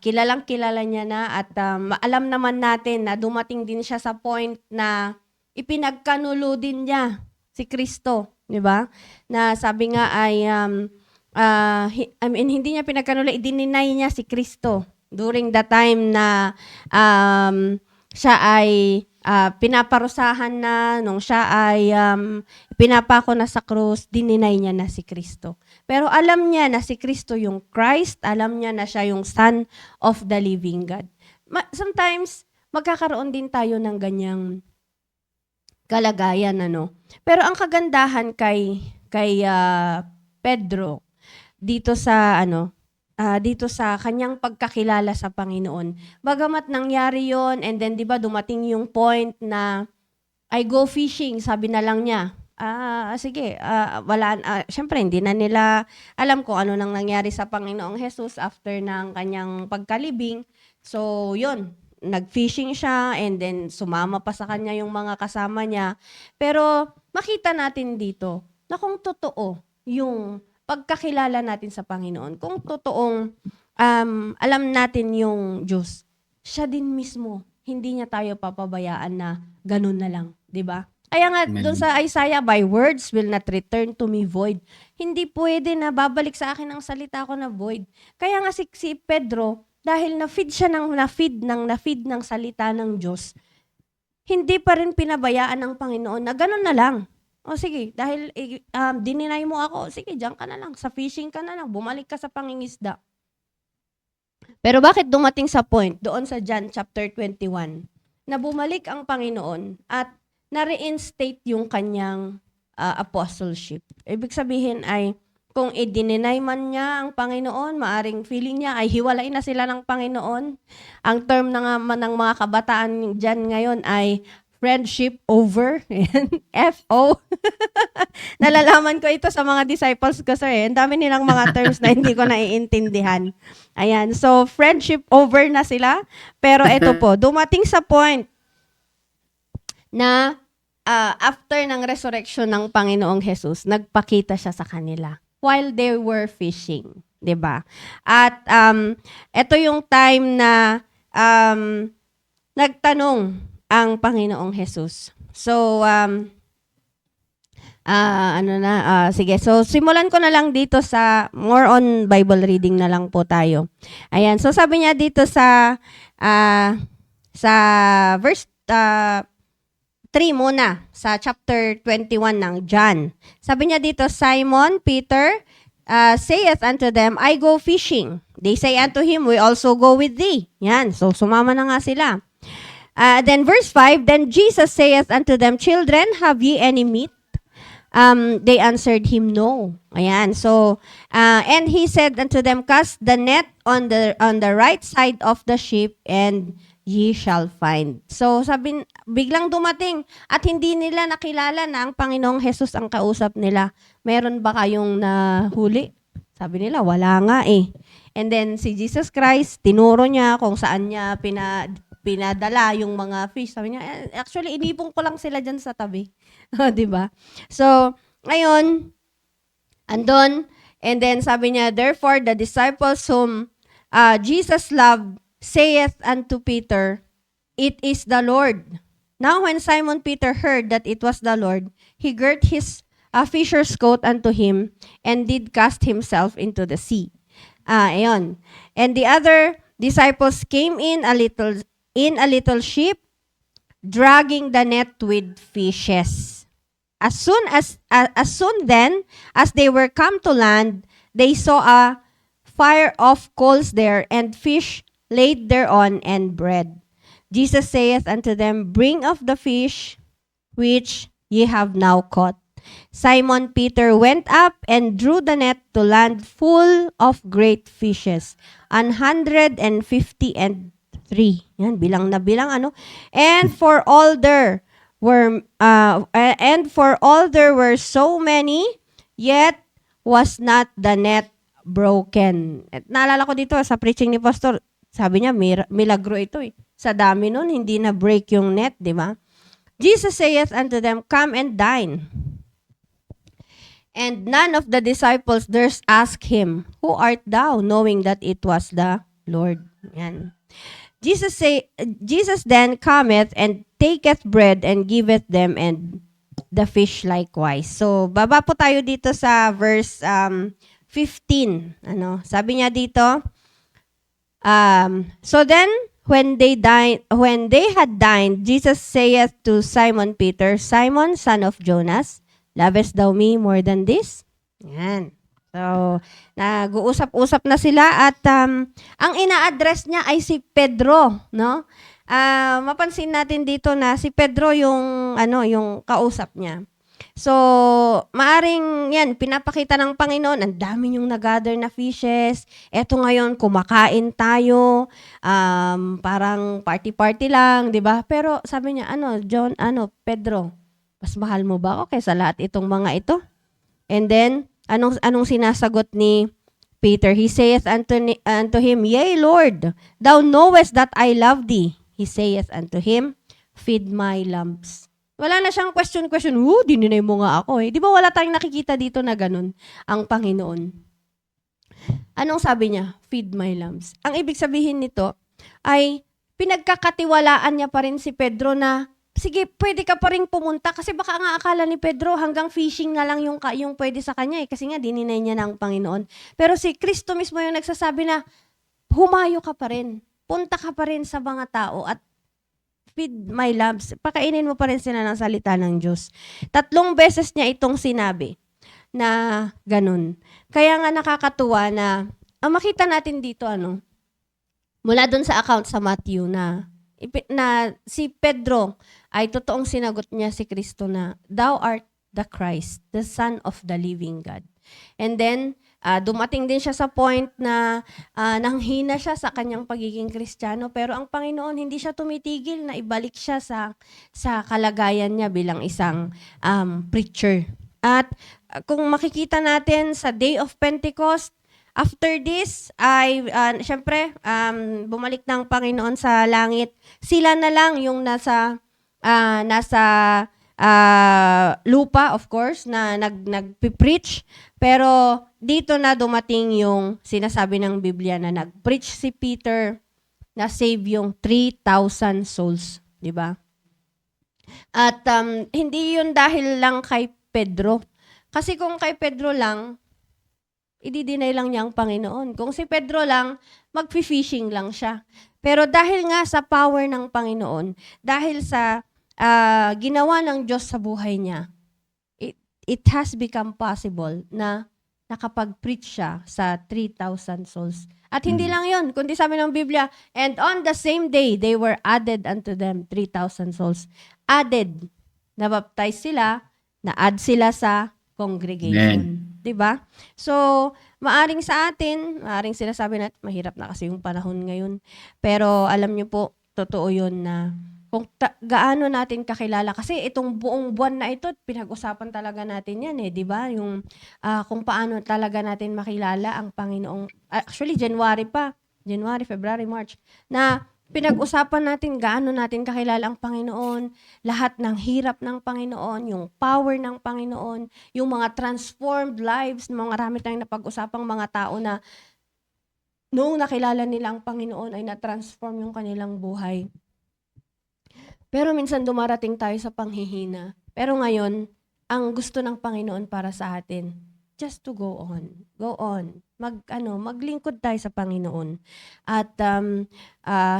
Kilalang kilala niya na at alam naman natin na dumating din siya sa point na ipinagkanulo din niya si Kristo, di ba? Na sabi nga ay hindi niya pinagkanulo, idininay niya si Kristo during the time na siya ay pinaparusahan na, nung siya ay pinapako na sa krus, dininay niya na si Kristo. Pero alam niya na si Kristo yung Christ, alam niya na siya yung Son of the Living God. Sometimes, magkakaroon din tayo ng ganyang kalagayan, ano. Pero ang kagandahan kay Pedro, dito sa kanyang pagkakilala sa Panginoon. Bagamat nangyari yon, and then 'di ba dumating yung point na I go fishing, sabi na lang niya. Sige, syempre hindi na nila alam kung ano nang nangyari sa Panginoong Jesus after ng kanyang pagkalibing. So, yon, nag-fishing siya and then sumama pa sa kanya yung mga kasama niya. Pero makita natin dito na kung totoo yung pagkakilala natin sa Panginoon, kung totoong alam natin yung Diyos, siya din mismo, hindi niya tayo papabayaan na ganun na lang, di ba? Kaya nga, doon sa Isaiah, by words will not return to me void. Hindi pwede na babalik sa akin ang salita ko na void. Kaya nga si Pedro, dahil na-feed siya na-feed ng salita ng Diyos, hindi pa rin pinabayaan ng Panginoon na ganun na lang. O sige, dahil dininay mo ako, sige, diyan ka na lang, sa fishing ka na lang, bumalik ka sa pangingisda. Pero bakit dumating sa point, doon sa John chapter 21, na bumalik ang Panginoon at na-reinstate yung kanyang apostleship? Ibig sabihin ay, kung i-dininay man niya ang Panginoon, maaring feeling niya ay hiwalay na sila ng Panginoon. Ang term ng mga kabataan dyan ngayon ay friendship over. F-O. Nalalaman ko ito sa mga disciples ko, sir. Ang dami nilang mga terms na hindi ko naiintindihan. Ayan. So, friendship over na sila. Pero ito po, dumating sa point na after ng resurrection ng Panginoong Jesus, nagpakita siya sa kanila while they were fishing. 'Di ba? At ito yung time na nagtanong ang Panginoong Jesus. So, sige. So, simulan ko na lang dito sa more on Bible reading na lang po tayo. Ayan. So, sabi niya dito sa verse 3 muna, sa chapter 21 ng John. Sabi niya dito, Simon Peter saith unto them, I go fishing. They say unto him, we also go with thee. Yan. So, sumama na nga sila. Then verse 5, then Jesus saith unto them, children, have ye any meat? They answered him, no. Ayan. So, and he said unto them, cast the net on the right side of the ship, and ye shall find. So, biglang dumating at hindi nila nakilala na ang Panginoong Jesus ang kausap nila. Meron ba kayong nahuli? Sabi nila, wala nga eh. And then, si Jesus Christ, tinuro niya kung saan niya pinadala yung mga fish. Sabi niya, actually, inipong ko lang sila dyan sa tabi. Diba? So, ngayon, Andon, and then sabi niya, therefore the disciples whom Jesus loved saith unto Peter, it is the Lord. Now when Simon Peter heard that it was the Lord, he girt his fisher's coat unto him, and did cast himself into the sea. Ayon. And the other disciples came in a little ship, dragging the net with fishes. As soon then as they were come to land, they saw a fire of coals there, and fish laid thereon, and bread. Jesus saith unto them, bring of the fish which ye have now caught. Simon Peter went up and drew the net to land full of great fishes, 153. Yan, bilang na bilang ano. And for all there were so many, yet was not the net broken. At naalala ko dito sa preaching ni Pastor, sabi niya, milagro ito eh. Sa dami nun, hindi na break yung net, di ba? Jesus saith unto them, come and dine. And none of the disciples durst ask him, who art thou? Knowing that it was the Lord. Yan. Jesus then cometh and taketh bread and giveth them, and the fish likewise. So, baba po tayo dito sa verse 15. Sabi niya dito, so then, when they had dined, Jesus saith to Simon Peter, Simon, son of Jonas, lovest thou me more than this? Yan. So, nag-uusap-usap na sila, at ang ina-address niya ay si Pedro, no? Mapansin natin dito na si Pedro yung kausap niya. So, maaring yan, pinapakita ng Panginoon, ang dami yung nag-gather na fishes. Eto ngayon, kumakain tayo, parang party-party lang, di ba? Pero sabi niya, Pedro, mas mahal mo ba ako kaysa lahat itong mga ito? And then, anong sinasagot ni Peter? He saith unto him, yea, Lord, thou knowest that I love thee. He saith unto him, feed my lambs. Wala na siyang question, dininay mo nga ako eh. Di ba wala tayong nakikita dito na ganun ang Panginoon? Anong sabi niya? Feed my lambs. Ang ibig sabihin nito ay pinagkakatiwalaan niya pa rin si Pedro na, sige, pwede ka pa rin pumunta, kasi baka nga akala ni Pedro hanggang fishing na lang yung pwede sa kanya eh, kasi nga dininay niya ng Panginoon. Pero si Kristo mismo yung nagsasabi na, humayo ka pa rin, punta ka pa rin sa mga tao at feed my lambs. Pakainin mo pa rin sila ng salita ng Diyos. 3 beses niya itong sinabi na ganun. Kaya nga nakakatuwa na, makita natin dito mula dun sa account sa Matthew na si Pedro ay totoong sinagot niya si Kristo na, thou art the Christ, the Son of the living God. And then, dumating din siya sa point na nanghina siya sa kanyang pagiging Kristiyano, pero ang Panginoon hindi siya tumitigil na ibalik siya sa kalagayan niya bilang isang preacher. At kung makikita natin sa Day of Pentecost, after this ay syempre bumalik ng Panginoon sa langit. Sila na lang yung nasa lupa, of course, na nagpipreach. Pero dito na dumating yung sinasabi ng Biblia na nag-preach si Peter na save yung 3,000 souls, di ba? At hindi yun dahil lang kay Pedro. Kasi kung kay Pedro lang, i-deny lang niya ang Panginoon. Kung si Pedro lang, mag-fishing lang siya. Pero dahil nga sa power ng Panginoon, dahil sa ginawa ng Diyos sa buhay niya, it has become possible na nakapag-preach siya sa 3,000 souls. At hindi lang yun, kundi sabi ng Biblia, and on the same day, they were added unto them 3,000 souls. Added. Nabaptize sila, na-add sila sa congregation. Diba? So, maaring sa atin, maaring sinasabi natin, mahirap na kasi yung panahon ngayon. Pero alam niyo po, totoo yun na kung gaano natin kakilala. Kasi itong buong buwan na ito, pinag-usapan talaga natin yan eh, di ba? Yung kung paano talaga natin makilala ang Panginoong, actually January, February, March, na pinag-usapan natin gaano natin kakilala ang Panginoon, lahat ng hirap ng Panginoon, yung power ng Panginoon, yung mga transformed lives, mga marami tayong napag-usapang mga tao na noong nakilala nila ang Panginoon ay na-transform yung kanilang buhay. Pero minsan dumarating tayo sa panghihina. Pero ngayon, ang gusto ng Panginoon para sa atin, just to go on. Go on. Maglingkod tayo sa Panginoon. At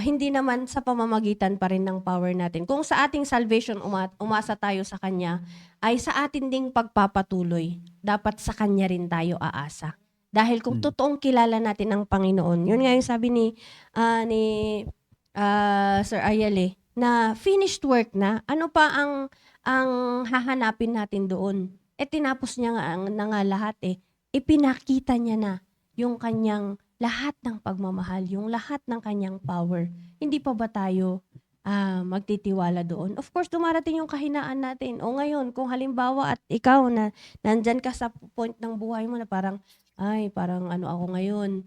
hindi naman sa pamamagitan pa rin ng power natin. Kung sa ating salvation umasa tayo sa Kanya, ay sa atin ding pagpapatuloy. Dapat sa Kanya rin tayo aasa. Dahil kung totoong kilala natin ang Panginoon, yun nga yung sabi ni Sir Ayale, na finished work na, ano pa ang hahanapin natin doon? Tinapos niya na nga lahat Ipinakita niya na yung kanyang lahat ng pagmamahal, yung lahat ng kanyang power. Hindi pa ba tayo magtitiwala doon? Of course, dumarating yung kahinaan natin. O ngayon, kung halimbawa at ikaw na nandyan ka sa point ng buhay mo na parang ako ngayon,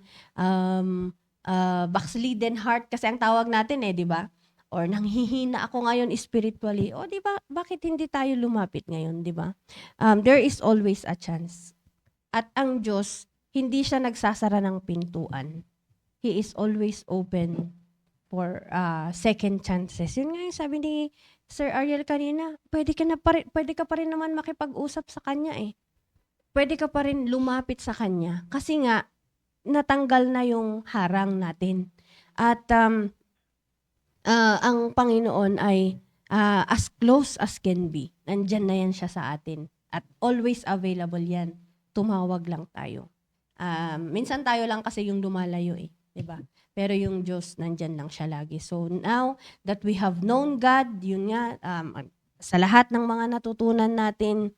backslidden heart kasi ang tawag natin di ba? Or nanghihina ako ngayon spiritually. O di ba, bakit hindi tayo lumapit ngayon, di ba? There is always a chance. At ang Diyos, hindi siya nagsasara ng pintuan. He is always open for second chances. Yun nga yung sabi ni Sir Ariel kanina, pwede ka pa rin naman makipag-usap sa kanya Pwede ka pa rin lumapit sa kanya. Kasi nga, natanggal na yung harang natin. At ang Panginoon ay as close as can be. Nandyan na yan siya sa atin. At always available yan. Tumawag lang tayo. Minsan tayo lang kasi yung lumalayo diba? Pero yung Diyos, nandyan lang siya lagi. So now that we have known God, yun nga, sa lahat ng mga natutunan natin,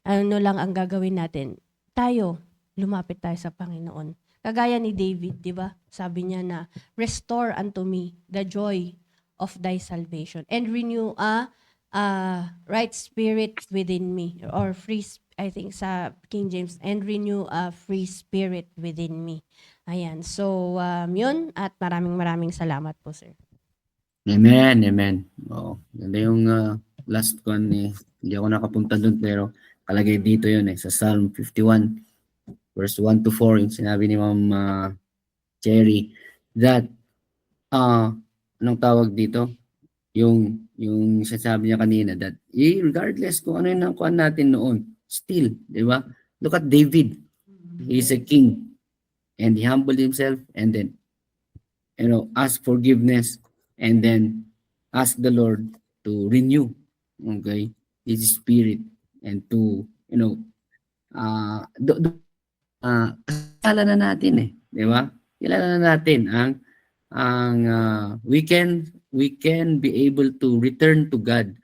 ano lang ang gagawin natin? Tayo, lumapit tayo sa Panginoon. Kagaya ni David, di ba? Sabi niya na, restore unto me the joy of thy salvation and renew a right spirit within me. Or I think sa King James, and renew a free spirit within me. Ayan. So, yun. At maraming salamat po, sir. Amen, amen. Ganda yung last one hindi ako nakapunta doon pero kalagay dito yun sa Psalm 51 verse 1 to 4 yung sinabi ni Ma'am Cherry that anong tawag dito? Yung sinasabi niya kanina that regardless kung ano yung nakuha natin noon, still, di ba? Look at David. He is a king and he humbled himself and then ask forgiveness and then ask the Lord to renew his spirit and to kilala na natin di ba? Kilala na natin ang we can be able to return to God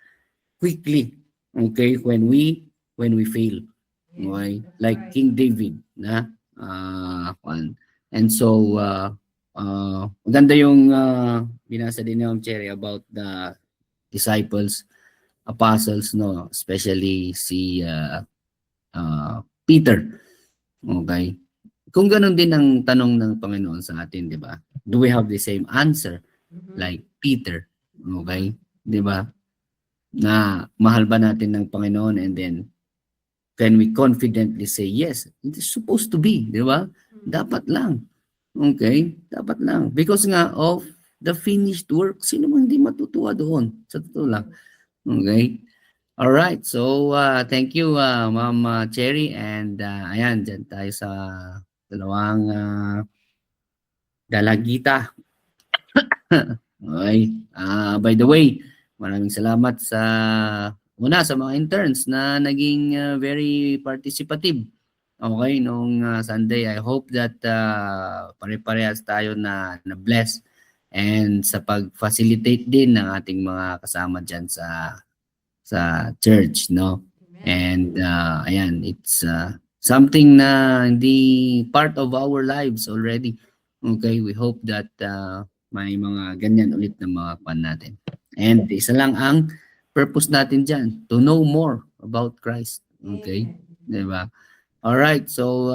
quickly when we fail, like King David na and so maganda yung binasa din ni Cherry about the disciples, apostles, especially si Peter. Okay? Kung ganun din ang tanong ng Panginoon sa atin, di ba? Do we have the same answer like Peter? Okay? Di ba? Na mahal ba natin ng Panginoon and then can we confidently say yes? It is supposed to be, di ba? Dapat lang. Okay? Dapat lang. Because nga of the finished work, sino man hindi matutuwa doon? Sa totoo lang. Okay? Alright. So, thank you, Ma'am Cherry. And ayan, dyan tayo sa dalawang dalagita. Okay. By the way, maraming salamat sa mga interns na naging very participative. Okay, noong Sunday. I hope that pare-parehas tayo na bless and sa pag-facilitate din ng ating mga kasama dyan sa church, no? And ayan, it's something na hindi part of our lives already. Okay, we hope that may mga ganyan ulit na mga pan natin. And isa lang ang purpose natin dyan, to know more about Christ. Okay? Diba? Alright, so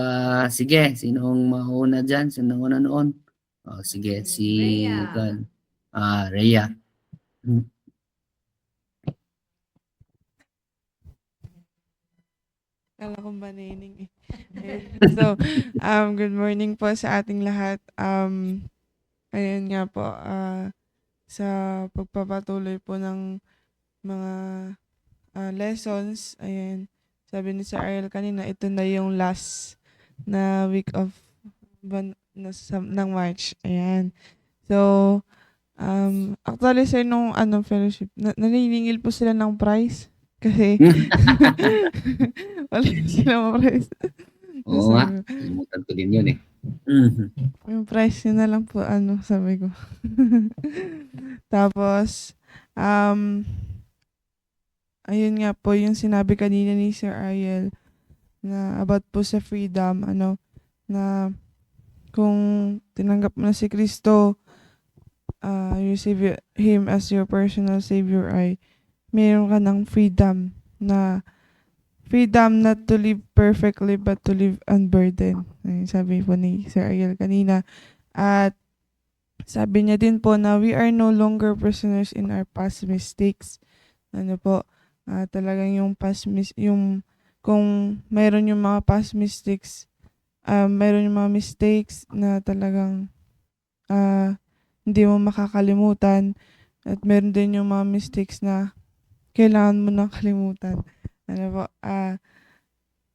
sige, sinong mauna dyan? Sinong una noon? Sige, si Rhea. Kala ko ba naining eh. Ayun. So, good morning po sa ating lahat. Ayun nga po, sa pagpapatuloy po ng mga lessons, ayan, sabi ni Sir Ariel kanina, ito na yung last na week of ng March. Ayan. So, actually sir, nung fellowship, naniningil po sila ng prize. Kasi, wala silang prize. Oo nga, Sabi ko, kalimutan ko din yun eh. Mhm. yung price yun na lang po, sabi ko. Tapos, ayun nga po, yung sinabi kanina ni Sir Ariel, na about po sa freedom, na kung tinanggap mo na si Kristo, you receive Him as your personal Savior, ay mayroon ka ng freedom not to live perfectly but to live unburdened. Ay, sabi po ni Sir Ariel kanina. At sabi niya din po na we are no longer prisoners in our past mistakes. Ano po, talagang yung kung mayroon yung mga past mistakes, mayroon yung mga mistakes na talagang hindi mo makakalimutan, at meron din yung mga mistakes na kailangan mo nang kalimutan. Ano po,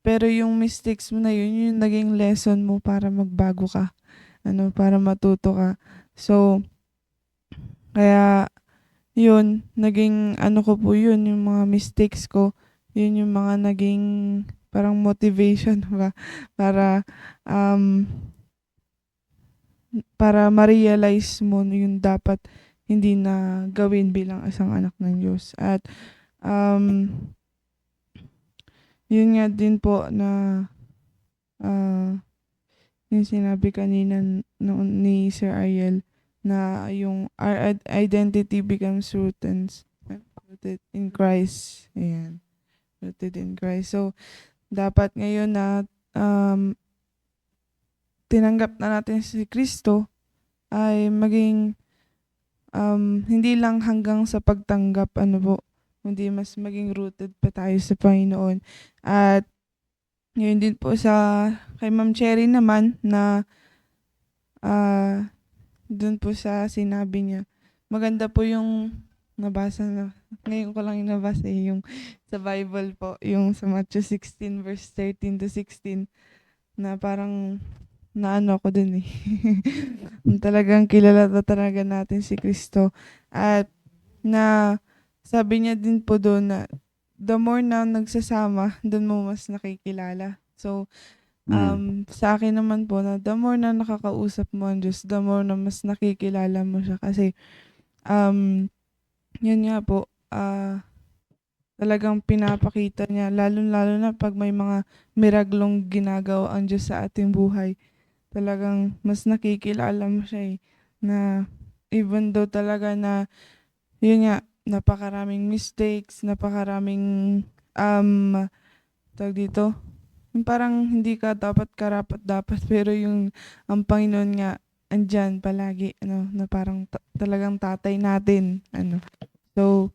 pero yung mistakes mo na yun, yung naging lesson mo para magbago ka. Para matuto ka. So, kaya, yun, naging ko po yun, yung mga mistakes ko, yun yung mga naging parang motivation ba, para, para ma-realize mo yung dapat hindi na gawin bilang isang anak ng Diyos. At, yun nga din po na, yung sinabi kanina ni Sir Ariel, na yung our identity becomes rooted in Christ. Ayan. Rooted in Christ. So, dapat ngayon na tinanggap na natin si Kristo, ay maging hindi lang hanggang sa pagtanggap, kundi mas maging rooted pa tayo sa Panginoon. At yun din po sa kay Ma'am Cherry naman na dun po sa sinabi niya. Maganda po yung nabasa na. Ngayon ko lang yung nabasa yung sa Bible po, yung sa Matthew 16 verse 13 to 16, na parang naano ko dun eh. Talagang kilala na talaga natin si Kristo. At na sabi niya din po doon na the more na nagsasama, doon mo mas nakikilala. So, sa akin naman po na the more na nakakausap mo ang Diyos, the more na mas nakikilala mo siya. Kasi, yun nga po, talagang pinapakita niya, lalo-lalo na pag may mga miraglong ginagawa ang Diyos sa ating buhay. Talagang mas nakikilala mo siya eh, na even though talaga na, yun nga, napakaraming mistakes, napakaraming, tawag dito, yung parang hindi ka dapat karapat-dapat, pero yung ang Panginoon nga andyan palagi, na parang talagang tatay natin, So,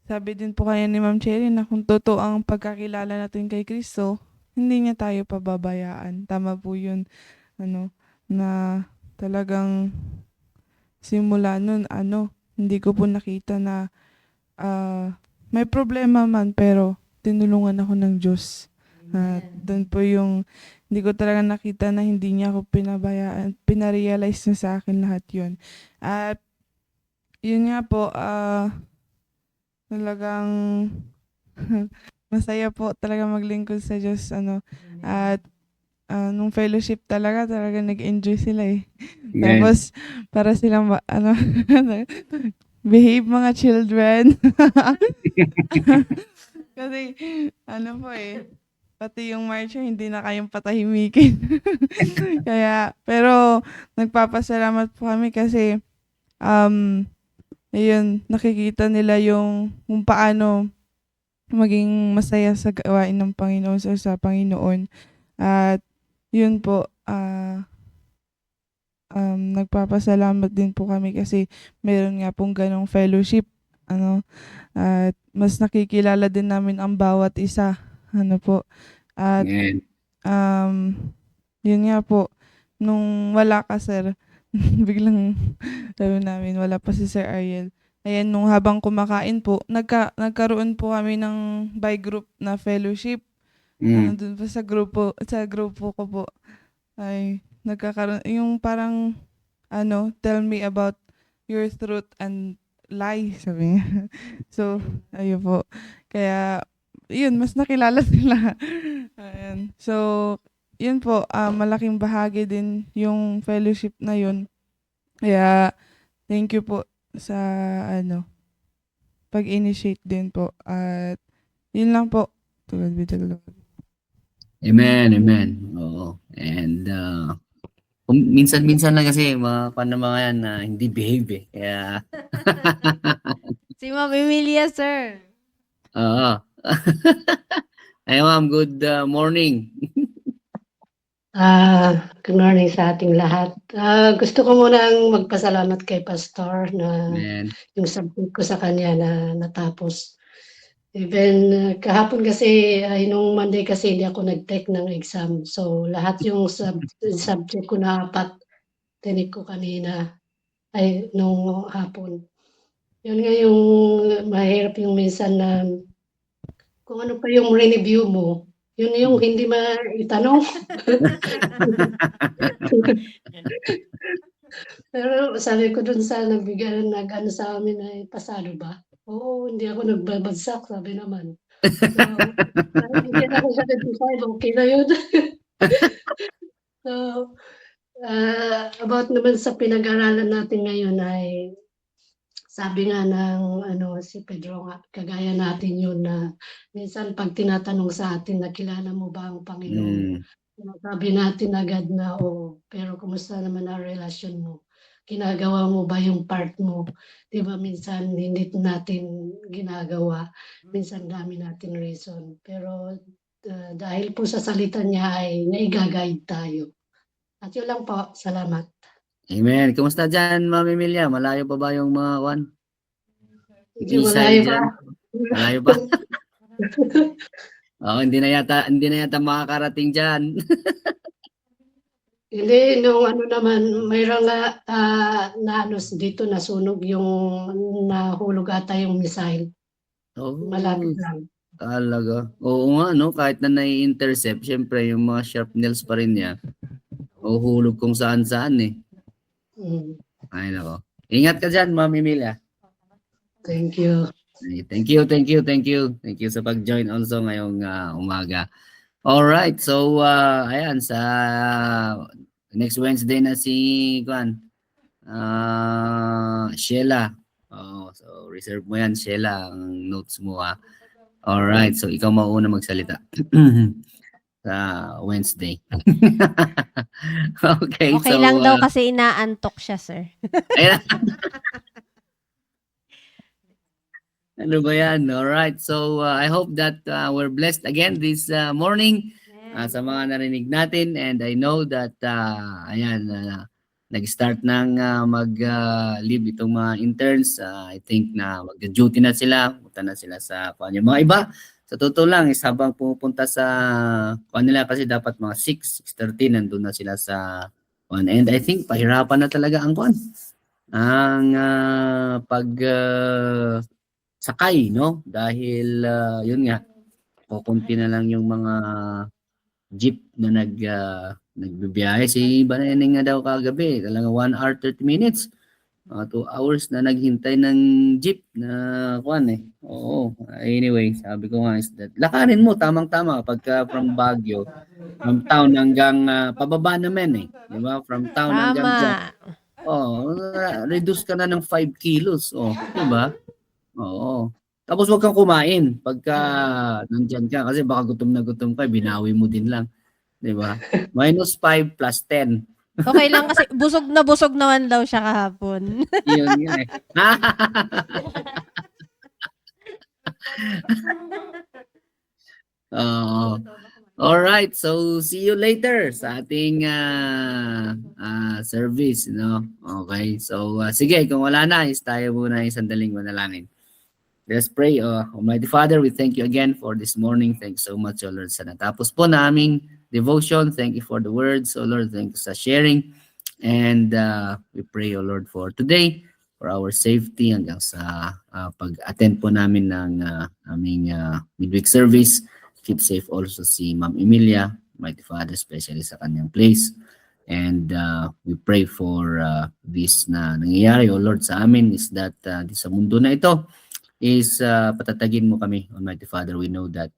sabi din po kaya ni Ma'am Cherry na kung totoo ang pagkakilala natin kay Kristo, hindi niya tayo pababayaan. Tama po yun, na talagang simula nun, hindi ko po nakita na may problema man, pero tinulungan ako ng Diyos. At doon po yung hindi ko talaga nakita na hindi niya ako pinabayaan, pinarealize niya sa akin lahat yun. At yun nga po, talagang masaya po talaga maglingkod sa Diyos, at nung fellowship talaga nag-enjoy sila eh. Yan. Tapos para silang behave mga children. Kasi po eh, pati yung marcher hindi na kayang patahimikin. Kaya, pero nagpapasalamat po kami kasi ayun, nakikita nila yung kung paano maging masaya sa gawain ng Panginoon, sa Panginoon. At yun po, nagpapasalamat din po kami kasi meron nga pong ganong fellowship, ano, at mas nakikilala din namin ang bawat isa, ano po. At Amen. yun nga po, nung wala ka sir, biglang sabi namin wala pa si Sir Ariel. Ayan, nung habang kumakain po, nagkaroon po kami ng by group na fellowship. Ano Mm. dun po sa grupo ko po ay nagkakaroon yung parang tell me about your truth and lie, sabi niya. So, ayun po. Kaya, yun, mas nakilala sila. Ayan. So, yun po, malaking bahagi din yung fellowship na yun. Kaya, thank you po sa, pag-initiate din po. At, yun lang po. To God be the glory. Amen, amen. Oo. And minsan-minsan lang kasi mga mga yan na hindi behave eh. Kaya, Si Ma'am Emilia, sir. oo. Ay, ma'am, good morning. Good morning sa ating lahat. Gusto ko munang magpasalamat kay Pastor na Amen. yung subject ko sa kanya na natapos. Even kahapon kasi, nung Monday kasi hindi ako nag-take ng exam. So lahat yung subject ko na 4, tinik ko kanina, nung hapon. Yun nga yung mahirap yung minsan na kung ano pa yung review mo, yun yung hindi maitanong. Pero sabi ko dun sa nag-ano sa amin ay, "Pasado ba?" "Oo, hindi ako nagbabagsak," sabi naman. So, kahit hindi ako 75, okey na yun. So, about naman sa pinag-aralan natin ngayon ay sabi nga ng si Pedro nga, kagaya natin yun na minsan 'pag tinatanong sa atin na, "Kilala mo ba ang Panginoon?" Mm. Sinasabi natin agad na, "Oo." Pero kumusta naman ang relasyon mo? Ginagawa mo ba yung part mo? 'Di ba minsan hindi natin ginagawa, minsan dami nating reason. Pero, dahil po sa salita niya ay naiga-guide tayo. At yun lang po, salamat. Amen. Kumusta dyan, Ma'am Emilia? Malayo pa ba yung mga kwan? Medyo Isay malayo pa. dyan? Malayo pa? Oo, hindi na yata makakarating dyan. Hindi, nung naman, mayroon nga, dito nasunog yung nahulog ata yung missile. Oh, Malapit lang. talaga. Oo nga, no? Kahit na nai-intercept, syempre, yung mga sharp nails pa rin niya, mahuhulog kung saan-saan eh. Mm, Ay, nako. Ingat ka dyan, Ma'am Emilia. thank you. Ay, thank you, thank you, thank you. Thank you sa pag-join also ngayong umaga. Alright, so ayan, sa next Wednesday na si Kwan, Sheila. Oh, so reserve mo yan, Sheila, ang notes mo ah. Alright, so ikaw mauna magsalita sa Wednesday. Okay, Okay so lang daw kasi inaantok siya, sir. ayan. Ano ba yan? Alright, so I hope that we're blessed again this morning sa mga narinig natin, and I know that ayan, nag-start ng mag-leave itong mga interns. I think na mag-duty na sila, punta na sila sa yung mga iba. Sa totoo lang, is habang pupunta sa nila kasi dapat mga 6, 6:30 nandun na sila sa and I think pahirapan na talaga ang pag sakay, no? Dahil yun nga, kukunti na lang yung mga jeep na nagbibiyahe. Si Banayang nga daw kagabi, talaga 1 hour 30 minutes. 2 hours na naghintay ng jeep na Oo. Anyway, sabi ko nga is that lakarin mo tamang-tama pagka from Baguio, from town hanggang pababa naman eh. Di ba? From town hanggang dyan. Tama. Oh, reduce ka na ng 5 kilos. Oh, di ba? Oo. Tapos wag kang kumain pagka nandiyan ka kasi baka gutom na gutom ka, binawi mo din lang, 'di ba? -5 plus 10. Okay lang kasi busog naman daw siya kahapon. Yun nga eh. Oo. All right, so see you later sa ating service, no? Okay. So, sige, kung wala na, is tayo muna yung sandaling manalangin. Let's pray. Almighty Father, we thank you again for this morning. Thanks so much, O Lord, sa natapos po na aming devotion. Thank you for the words, O Lord. Thank you sa sharing. And we pray, O Lord, for today, for our safety hanggang sa pag-attend po namin ng aming midweek service. Keep safe also si Ma'am Emilia, Almighty Father, especially sa kanyang place. And we pray for this na nangyayari, O Lord, sa amin is that sa mundo na ito, is patatagin mo kami, Almighty Father. We know that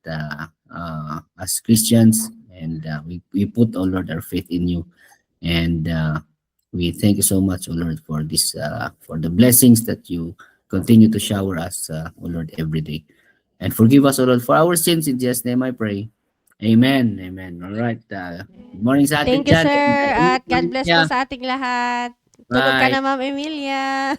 as Christians, and we put, O Lord, our faith in you. And we thank you so much, O Lord, for this, for the blessings that you continue to shower us, O Lord, every day. And forgive us, O Lord, for our sins. In Jesus' name I pray. Amen. Amen. All right. Good morning sa atin Thank you, dyan. sir. At God bless po Yeah. sa ating lahat. Tulog ka Bye. na, Ma'am Emilia.